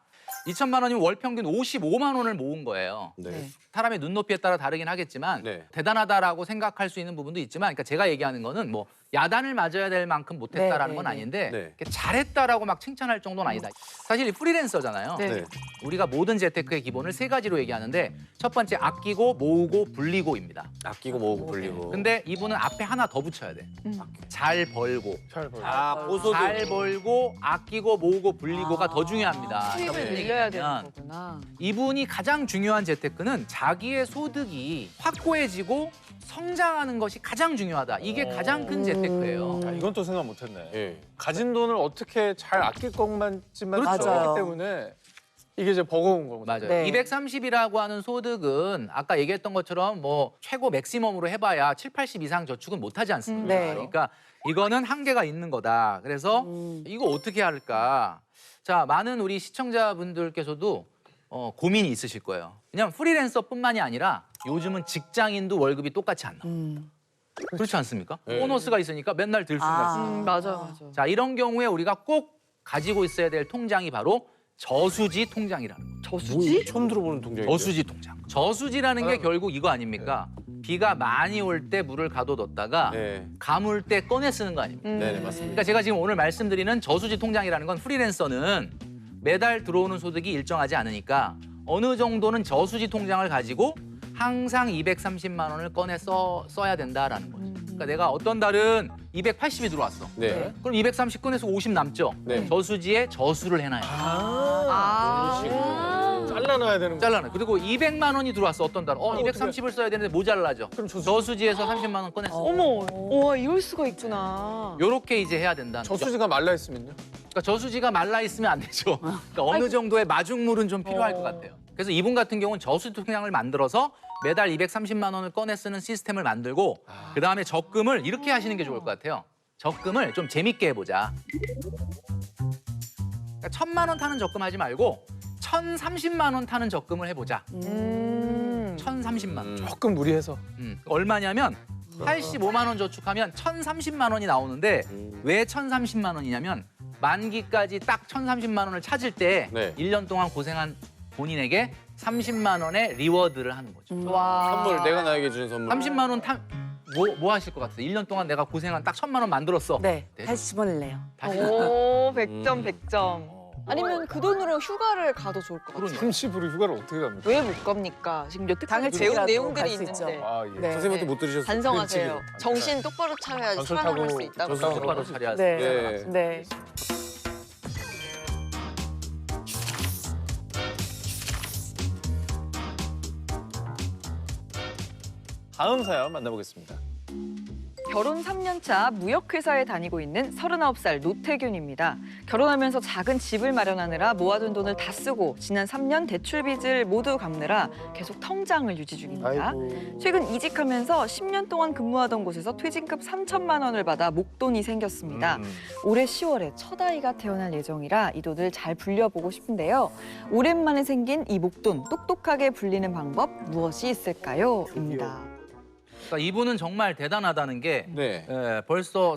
S5: 2천만 원이면 월 평균 55만 원을 모은 거예요.
S2: 네.
S5: 사람의 눈높이에 따라 다르긴 하겠지만
S2: 네.
S5: 대단하다라고 생각할 수 있는 부분도 있지만 그러니까 제가 얘기하는 거는 뭐 야단을 맞아야 될 만큼 못했다라는
S3: 네,
S5: 건
S3: 네,
S5: 아닌데
S2: 네.
S5: 이렇게 잘했다라고 막 칭찬할 정도는 아니다. 사실 이 프리랜서잖아요.
S1: 네.
S2: 네.
S5: 우리가 모든 재테크의 기본을 3가지로 얘기하는데 첫 번째 아끼고 모으고 불리고입니다.
S2: 아끼고 모으고 불리고.
S5: 근데 이분은 앞에 하나 더 붙여야 돼. 잘 벌고.
S4: 잘 벌.
S2: 보소득.
S5: 잘 벌고 아끼고 모으고 불리고가 더 중요합니다.
S1: 수입을
S5: 무슨
S1: 늘려야 되는
S5: 얘기냐면
S1: 거구나.
S5: 이분이 가장 중요한 재테크는 자기의 소득이 확고해지고 성장하는 것이 가장 중요하다. 이게 가장 큰 재테크예요.
S4: 아, 이건 또 생각 못했네.
S2: 예.
S4: 가진 돈을 어떻게 잘 아낄 것만지만
S5: 그렇죠.
S4: 생각하기 때문에 이게 이제 버거운 거구나.
S5: 맞아요.
S3: 네.
S5: 230이라고 하는 소득은 아까 얘기했던 것처럼 뭐 최고 맥시멈으로 해봐야 7, 80 이상 저축은 못하지 않습니까?
S3: 네.
S5: 그러니까 이거는 한계가 있는 거다. 그래서 이거 어떻게 할까? 자, 많은 우리 시청자분들께서도 고민이 있으실 거예요. 왜냐하면 프리랜서뿐만이 아니라 요즘은 직장인도 월급이 똑같지 않나. 그렇지 않습니까?
S2: 네.
S5: 보너스가 있으니까 맨날 들 수가 있어요.
S1: 맞아, 맞아.
S5: 자, 이런 경우에 우리가 꼭 가지고 있어야 될 통장이 바로 저수지 통장이라는 거예요.
S1: 저수지?
S2: 처음 들어보는 통장이에요.
S5: 저수지 통장. 저수지라는 게 결국 이거 아닙니까? 비가 많이 올 때 물을 가둬뒀다가
S2: 네.
S5: 가물 때 꺼내 쓰는 거 아닙니까?
S2: 네, 맞습니다.
S5: 그러니까 제가 지금 오늘 말씀드리는 저수지 통장이라는 건 프리랜서는 매달 들어오는 소득이 일정하지 않으니까 어느 정도는 저수지 통장을 가지고 항상 230만 원을 꺼내 써야 된다라는 거죠. 그러니까 내가 어떤 달은 280이 들어왔어.
S2: 네.
S5: 그럼 230 꺼내서 50 남죠.
S2: 네.
S5: 저수지에 저수를 해놔요.
S4: 잘라놔야 되는 거.
S5: 잘라놔요. 그리고 200만 원이 들어왔어 어떤 달은. 230을 써야 되는데 모자라죠.
S4: 그럼
S5: 저수지에서 30만 원 꺼냈어.
S1: 어머, 와 이럴 수가 있구나.
S5: 요렇게 이제 해야 된다는 거죠.
S4: 저수지가 말라 있으면요?
S5: 그러니까 저수지가 말라 있으면 안 되죠. 그러니까 어느 정도의 마중물은 좀 필요할 것 같아요. 그래서 이분 같은 경우는 저수지 통장을 만들어서 매달 230만 원을 꺼내 쓰는 시스템을 만들고 그다음에 적금을 이렇게 하시는 게 좋을 것 같아요. 적금을 좀 재밌게 해보자. 그러니까 1,000만 원 타는 적금 하지 말고 1,030만 원 타는 적금을 해보자. 1,030만 원.
S4: 조금 무리해서.
S5: 얼마냐면 85만 원 저축하면 1,030만 원이 나오는데 왜 1,030만 원이냐면 만기까지 딱 1,030만 원을 찾을 때
S2: 네.
S5: 1년 동안 고생한 본인에게 30만 원의 리워드를 하는 거죠.
S1: 와.
S2: 선물 내가 나에게 주는 선물.
S5: 30만 원 뭐 하실 것 같아요? 1년 동안 내가 고생한 딱 1,000만 원 만들었어.
S3: 네,
S5: 네.
S3: 다시 집어낼래요.
S5: 다시
S1: 오, 100점, 100점. 아니면 그 돈으로 휴가를 가도 좋을 것 같아요.
S4: 30으로 휴가를 어떻게 갑니까?
S1: 왜 못 갑니까? 지금 여태까지
S3: 당일치기라도
S1: 배운
S3: 갈
S1: 내용들이
S3: 수 있죠.
S1: 있는데.
S4: 아, 예.
S3: 네.
S2: 선생님한테 못 들으셨어요?
S1: 반성하세요.
S4: 그렇지.
S1: 정신 똑바로 차려야지
S4: 전철
S1: 살아남을
S4: 타고
S1: 수 있다고.
S2: 저수지
S5: 똑바로 차려야
S3: 네.
S2: 네.
S3: 네.
S4: 다음 사연 만나보겠습니다.
S1: 결혼 3년 차 무역회사에 다니고 있는 39살 노태균입니다. 결혼하면서 작은 집을 마련하느라 모아둔 돈을 다 쓰고 지난 3년 대출 빚을 모두 갚느라 계속 통장을 유지 중입니다. 최근 이직하면서 10년 동안 근무하던 곳에서 퇴직금 3천만 원을 받아 목돈이 생겼습니다. 올해 10월에 첫 아이가 태어날 예정이라 이 돈을 잘 불려보고 싶은데요. 오랜만에 생긴 이 목돈 똑똑하게 불리는 방법 무엇이 있을까요? 입니다.
S5: 그러니까 이분은 정말 대단하다는 게
S2: 네.
S5: 벌써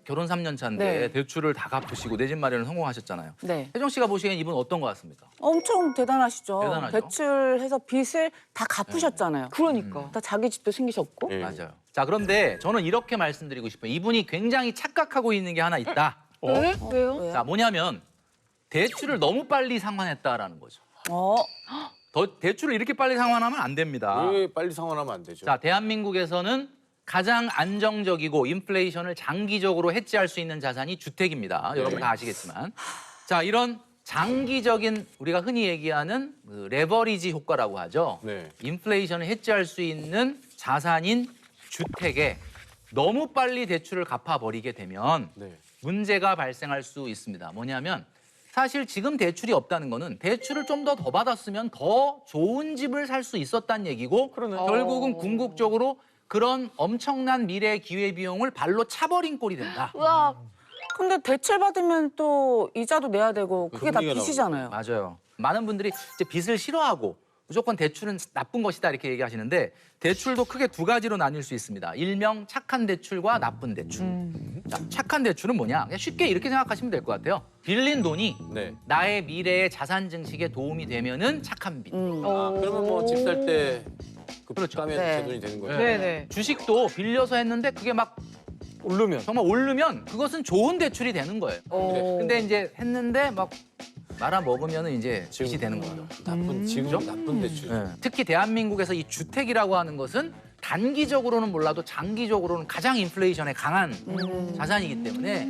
S5: 결혼 3년 차인데
S3: 네.
S5: 대출을 다 갚으시고 내 집 마련을 성공하셨잖아요.
S3: 네.
S5: 혜정 씨가 보시기엔 이분 어떤 것 같습니까?
S3: 엄청 대단하시죠.
S5: 대단하죠.
S3: 대출해서 빚을 다 갚으셨잖아요.
S1: 그러니까.
S3: 다 자기 집도 생기셨고.
S2: 네.
S5: 맞아요. 자, 그런데 저는 이렇게 말씀드리고 싶어요. 이분이 굉장히 착각하고 있는 게 하나 있다.
S1: 왜? 왜요?
S3: 왜요?
S5: 자, 뭐냐면 대출을 너무 빨리 상환했다라는 거죠. 대출을 이렇게 빨리 상환하면 안 됩니다.
S2: 왜 빨리 상환하면 안 되죠?
S5: 자, 대한민국에서는 가장 안정적이고 인플레이션을 장기적으로 해지할 수 있는 자산이 주택입니다. 여러분 다 아시겠지만. 자, 이런 장기적인 우리가 흔히 얘기하는 그 레버리지 효과라고 하죠.
S2: 네.
S5: 인플레이션을 해지할 수 있는 자산인 주택에 너무 빨리 대출을 갚아버리게 되면
S2: 네.
S5: 문제가 발생할 수 있습니다. 뭐냐면 사실 지금 대출이 없다는 거는 대출을 좀 더 받았으면 더 좋은 집을 살 수 있었다는 얘기고 결국은 궁극적으로 그런 엄청난 미래 기회 비용을 발로 차버린 꼴이 된다.
S3: 와. 근데 대출 받으면 또 이자도 내야 되고 그게 다
S2: 금리가
S3: 빚이잖아요.
S5: 맞아요. 많은 분들이 이제 빚을 싫어하고 무조건 대출은 나쁜 것이다 이렇게 얘기하시는데 대출도 크게 두 가지로 나뉠 수 있습니다. 일명 착한 대출과 나쁜 대출. 자, 착한 대출은 뭐냐? 그냥 쉽게 이렇게 생각하시면 될 것 같아요. 빌린 돈이
S2: 네.
S5: 나의 미래의 자산 증식에 도움이 되면은 착한 빚.
S2: 아, 그러면 뭐 집 살 때 그
S5: 그렇죠.
S2: 빚가면
S3: 네.
S2: 제 돈이 되는 거예요?
S1: 네네.
S5: 주식도 빌려서 했는데 그게 막
S4: 오르면.
S5: 정말 오르면 그것은 좋은 대출이 되는 거예요. 근데 이제 했는데 막 말아 먹으면 이제 빚이 되는 거죠.
S2: 지금 나쁜 대출.
S5: 특히 대한민국에서 이 주택이라고 하는 것은 단기적으로는 몰라도 장기적으로는 가장 인플레이션에 강한 자산이기 때문에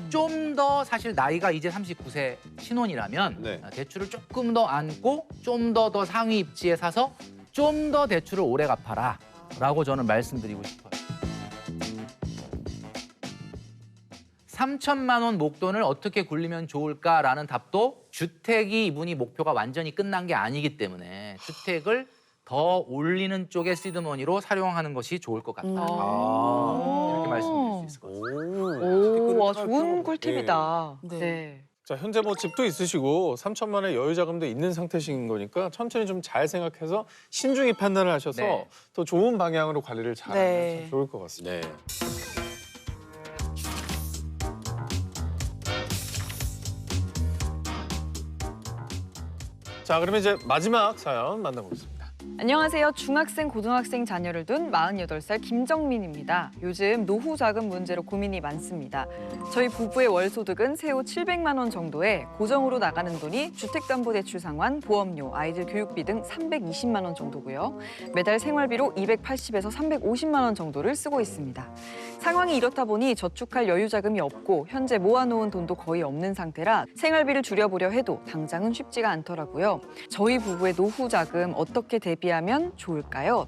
S5: 좀 더 사실 나이가 이제 39세 신혼이라면
S2: 네.
S5: 대출을 조금 더 안고 좀 더 상위 입지에 사서 좀 더 대출을 오래 갚아라 라고 저는 말씀드리고 싶어요. 3천만 원 목돈을 어떻게 굴리면 좋을까라는 답도 주택이 이분이 목표가 완전히 끝난 게 아니기 때문에 주택을 더 올리는 쪽의 시드머니로 사용하는 것이 좋을 것 같다. 이렇게 말씀드릴 수 있을 것 같습니다.
S1: 오, 와, 좋은 꿀팁이다.
S3: 네.
S1: 네.
S4: 자, 현재 뭐 집도 있으시고 3천만 원의 여유 자금도 있는 상태신 거니까 천천히 좀 잘 생각해서 신중히 판단을 하셔서
S5: 네.
S4: 더 좋은 방향으로 관리를 잘하면
S3: 네.
S4: 참 좋을 것 같습니다.
S2: 네.
S4: 자, 그러면 이제 마지막 사연 만나보겠습니다.
S1: 안녕하세요. 중학생, 고등학생 자녀를 둔 48살 김정민입니다. 요즘 노후 자금 문제로 고민이 많습니다. 저희 부부의 월 소득은 세후 700만 원 정도에 고정으로 나가는 돈이 주택담보대출 상환, 보험료, 아이들 교육비 등 320만 원 정도고요. 매달 생활비로 280에서 350만 원 정도를 쓰고 있습니다. 상황이 이렇다 보니 저축할 여유 자금이 없고 현재 모아놓은 돈도 거의 없는 상태라 생활비를 줄여보려 해도 당장은 쉽지가 않더라고요. 저희 부부의 노후 자금 어떻게 대비하면 좋을까요?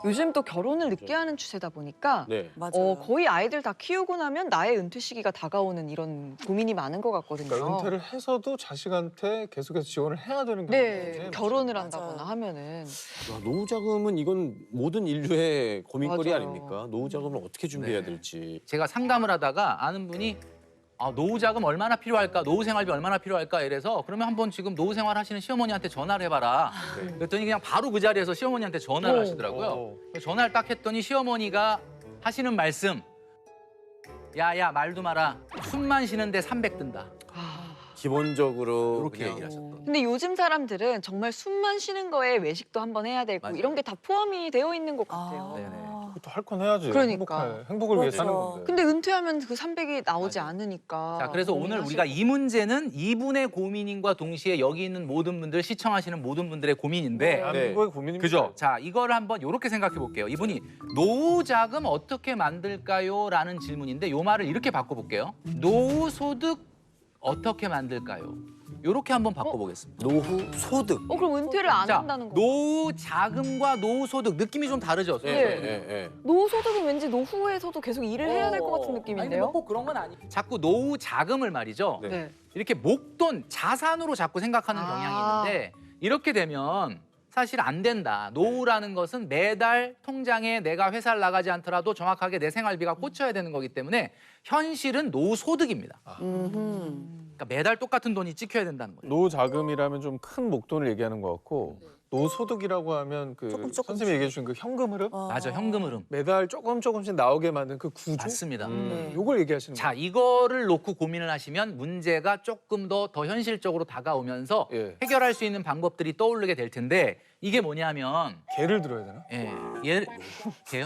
S1: 요즘 또 결혼을 늦게 하는 추세다 보니까
S2: 네.
S3: 맞아요.
S1: 거의 아이들 다 키우고 나면 나의 은퇴 시기가 다가오는 이런 고민이 많은 것 같거든요.
S4: 그러니까 은퇴를 해서도 자식한테 계속해서 지원을 해야 되는 거죠.
S1: 네, 결혼을
S3: 맞아요.
S1: 한다거나 하면은
S2: 야, 노후 자금은 이건 모든 인류의 고민거리
S1: 맞아요.
S2: 아닙니까? 노후 자금을 어떻게 준비해야
S5: 네.
S2: 될지.
S5: 제가 상담을 하다가 아는 분이 노후 자금 얼마나 필요할까, 노후 생활비 얼마나 필요할까 이래서 그러면 한번 지금 노후 생활 하시는 시어머니한테 전화를 해봐라. 그랬더니 그냥 바로 그 자리에서 시어머니한테 전화를 하시더라고요. 전화를 딱 했더니 시어머니가 하시는 말씀. 야야 말도 마라. 숨만 쉬는데 300 든다.
S2: 기본적으로
S5: 이렇게
S2: 그냥
S5: 얘기하셨던.
S1: 근데 요즘 사람들은 정말 숨만 쉬는 거에 외식도 한번 해야 되고
S5: 맞아요.
S1: 이런 게 다 포함이 되어 있는 것 같아요.
S5: 네네.
S4: 그것도 할 건 해야지.
S1: 그러니까.
S4: 행복을 위해
S3: 그렇죠.
S4: 사는 건데.
S1: 근데 은퇴하면 그 300이 나오지
S5: 맞아요.
S1: 않으니까.
S5: 자, 그래서 오늘 우리가 이 문제는 이분의 고민인과 동시에 여기 있는 모든 분들, 시청하시는 모든 분들의 고민인데
S4: 대한민국의 고민입니다.
S5: 그죠? 자, 이거를 한번 이렇게 생각해 볼게요. 이분이 노후 자금 어떻게 만들까요? 라는 질문인데 요 말을 이렇게 바꿔볼게요. 노후 소득 어떻게 만들까요? 이렇게 한번 바꿔보겠습니다.
S2: 노후 소득.
S1: 그럼 은퇴를 안
S5: 자,
S1: 한다는 거.
S5: 노후 자금과 노후 소득 느낌이 좀 다르죠?
S2: 예,
S1: 네.
S2: 예, 예.
S1: 노후 소득은 왠지 노후에서도 계속 일을 해야 될 것 같은 느낌인데요.
S5: 꼭 그런 건 아니. 자꾸 노후 자금을 말이죠.
S2: 네.
S1: 네.
S5: 이렇게 목돈, 자산으로 자꾸 생각하는
S1: 아.
S5: 경향이 있는데 이렇게 되면 사실 안 된다. 노후라는 것은 매달 통장에 내가 회사를 나가지 않더라도 정확하게 내 생활비가 꽂혀야 되는 거기 때문에 현실은 노후 소득입니다. 그러니까 매달 똑같은 돈이 찍혀야 된다는 거예요.
S4: 노후 자금이라면 좀 큰 목돈을 얘기하는 것 같고 노후 소득이라고 하면 그
S3: 조금씩.
S4: 선생님이 얘기해 주신 그 현금 흐름?
S5: 맞아, 현금 흐름.
S4: 매달 조금씩 나오게 만든 그 구조?
S5: 맞습니다.
S3: 네.
S4: 요걸 얘기하시는
S5: 자,
S4: 거예요.
S5: 이거를 놓고 고민을 하시면 문제가 조금 더 현실적으로 다가오면서
S4: 예.
S5: 해결할 수 있는 방법들이 떠오르게 될 텐데 이게 뭐냐면
S4: 개를 들어야 되나?
S5: 개요?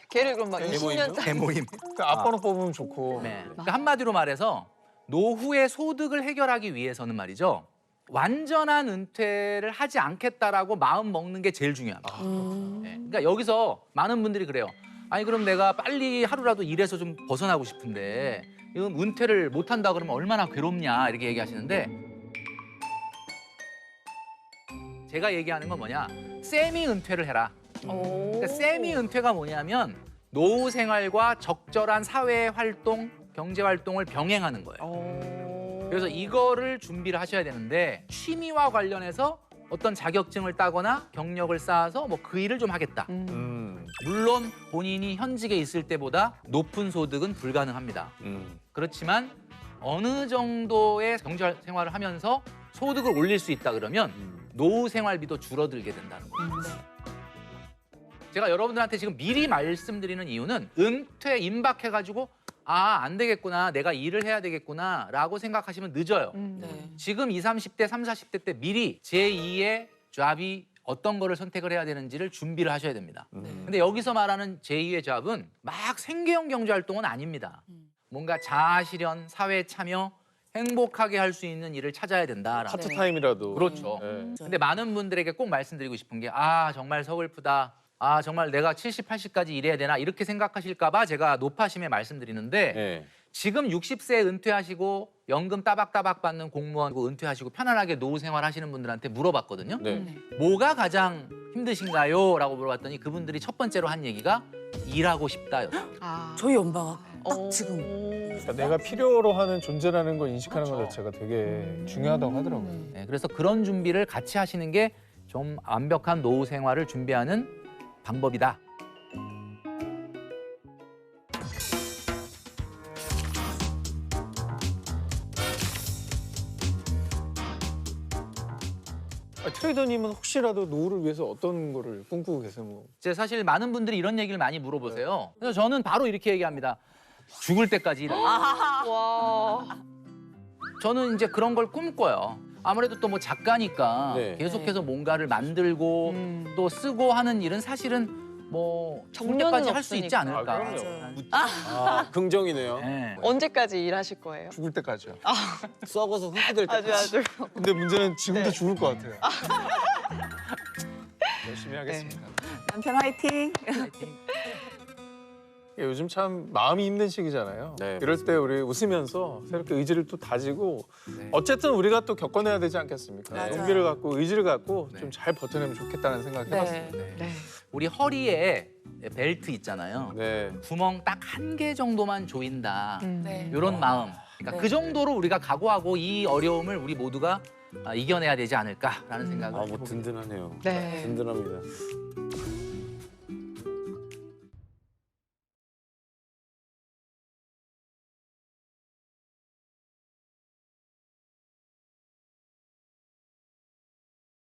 S1: 걔를 그럼 막
S2: 개 모임이요?
S1: 20년 짜
S5: 개모임.
S4: 그 앞번호 뽑으면 좋고.
S5: 네. 그러니까 한마디로 말해서 노후의 소득을 해결하기 위해서는 말이죠. 완전한 은퇴를 하지 않겠다라고 마음 먹는 게 제일 중요합니다. 네. 그러니까 여기서 많은 분들이 그래요. 아니 그럼 내가 빨리 하루라도 일해서 좀 벗어나고 싶은데 이건 은퇴를 못 한다 그러면 얼마나 괴롭냐 이렇게 얘기하시는데 제가 얘기하는 건 뭐냐? 세미 은퇴를 해라. 그러니까 세미 은퇴가 뭐냐면 노후 생활과 적절한 사회 활동, 경제 활동을 병행하는 거예요. 그래서 이거를 준비를 하셔야 되는데 취미와 관련해서 어떤 자격증을 따거나 경력을 쌓아서 뭐 그 일을 좀 하겠다. 물론 본인이 현직에 있을 때보다 높은 소득은 불가능합니다. 그렇지만 어느 정도의 경제 생활을 하면서 소득을 올릴 수 있다 그러면 노후 생활비도 줄어들게 된다는 거예요. 제가 여러분들한테 지금 미리 말씀드리는 이유는 은퇴 임박해가지고 안 되겠구나, 내가 일을 해야 되겠구나 라고 생각하시면 늦어요.
S3: 네.
S5: 지금 20, 30대, 30, 40대 때 미리 제2의 잡이 어떤 거를 선택을 해야 되는지를 준비를 하셔야 됩니다. 근데 여기서 말하는 제2의 잡은 막 생계형 경제활동은 아닙니다. 뭔가 자아실현, 사회 참여, 행복하게 할 수 있는 일을 찾아야 된다라는.
S4: 파트타임이라도.
S5: 그렇죠.
S4: 네.
S5: 근데 많은 분들에게 꼭 말씀드리고 싶은 게 정말 서글프다. 정말 내가 70, 80까지 일해야 되나 이렇게 생각하실까 봐 제가 노파심에 말씀드리는데
S2: 예.
S5: 지금 60세에 은퇴하시고 연금 따박따박 받는 공무원 은퇴하시고 편안하게 노후 생활 하시는 분들한테 물어봤거든요.
S2: 네.
S5: 뭐가 가장 힘드신가요? 라고 물어봤더니 그분들이 첫 번째로 한 얘기가 일하고 싶다였어요.
S3: 저희 엄마가 딱 지금.
S4: 그러니까 내가 필요로 하는 존재라는 걸 인식하는 것
S5: 그렇죠.
S4: 자체가 되게 중요하다고 하더라고요.
S5: 네, 그래서 그런 준비를 같이 하시는 게 좀 완벽한 노후 생활을 준비하는 방법이다.
S4: 트레이더님은 혹시라도 노후를 위해서 어떤 거를 꿈꾸고 계세요? 뭐.
S5: 이제 사실 많은 분들이 이런 얘기를 많이 물어보세요. 그래서 저는 바로 이렇게 얘기합니다. 죽을 때까지 일한다.
S1: 와.
S5: 저는 이제 그런 걸 꿈꿔요. 아무래도 또 뭐 작가니까
S2: 네.
S5: 계속해서 뭔가를 만들고 또 쓰고 하는 일은 사실은 뭐
S1: 정년은
S5: 정년까지 할 수 있지
S1: 없으니까.
S5: 않을까.
S4: 아, 그럼요.
S2: 아, 긍정이네요.
S5: 네.
S1: 언제까지 일하실 거예요?
S4: 죽을 때까지요.
S2: 썩어서 흙이 될 때까지.
S1: 아주.
S4: 근데 문제는 지금도
S1: 네.
S4: 죽을 것 같아요. 열심히 하겠습니다.
S3: 남편 화이팅.
S4: 요즘 참 마음이 힘든 시기잖아요.
S2: 네,
S4: 이럴 때 우리 웃으면서 새롭게 의지를 또 다지고
S5: 네.
S4: 어쨌든 우리가 또 겪어내야 되지 않겠습니까?
S3: 맞아요.
S4: 용기를 갖고 의지를 갖고
S5: 네.
S4: 좀 잘 버텨내면 좋겠다는 생각을 해봤습니다.
S5: 네.
S1: 네.
S5: 우리 허리에 벨트 있잖아요.
S4: 네.
S5: 구멍 딱 한 개 정도만 조인다.
S3: 네.
S5: 이런 마음. 그러니까
S3: 네.
S5: 그 정도로 우리가 각오하고 이 어려움을 우리 모두가 이겨내야 되지 않을까라는 생각을
S2: 아, 뭐
S5: 해봅니다.
S2: 든든하네요.
S1: 네.
S2: 든든합니다.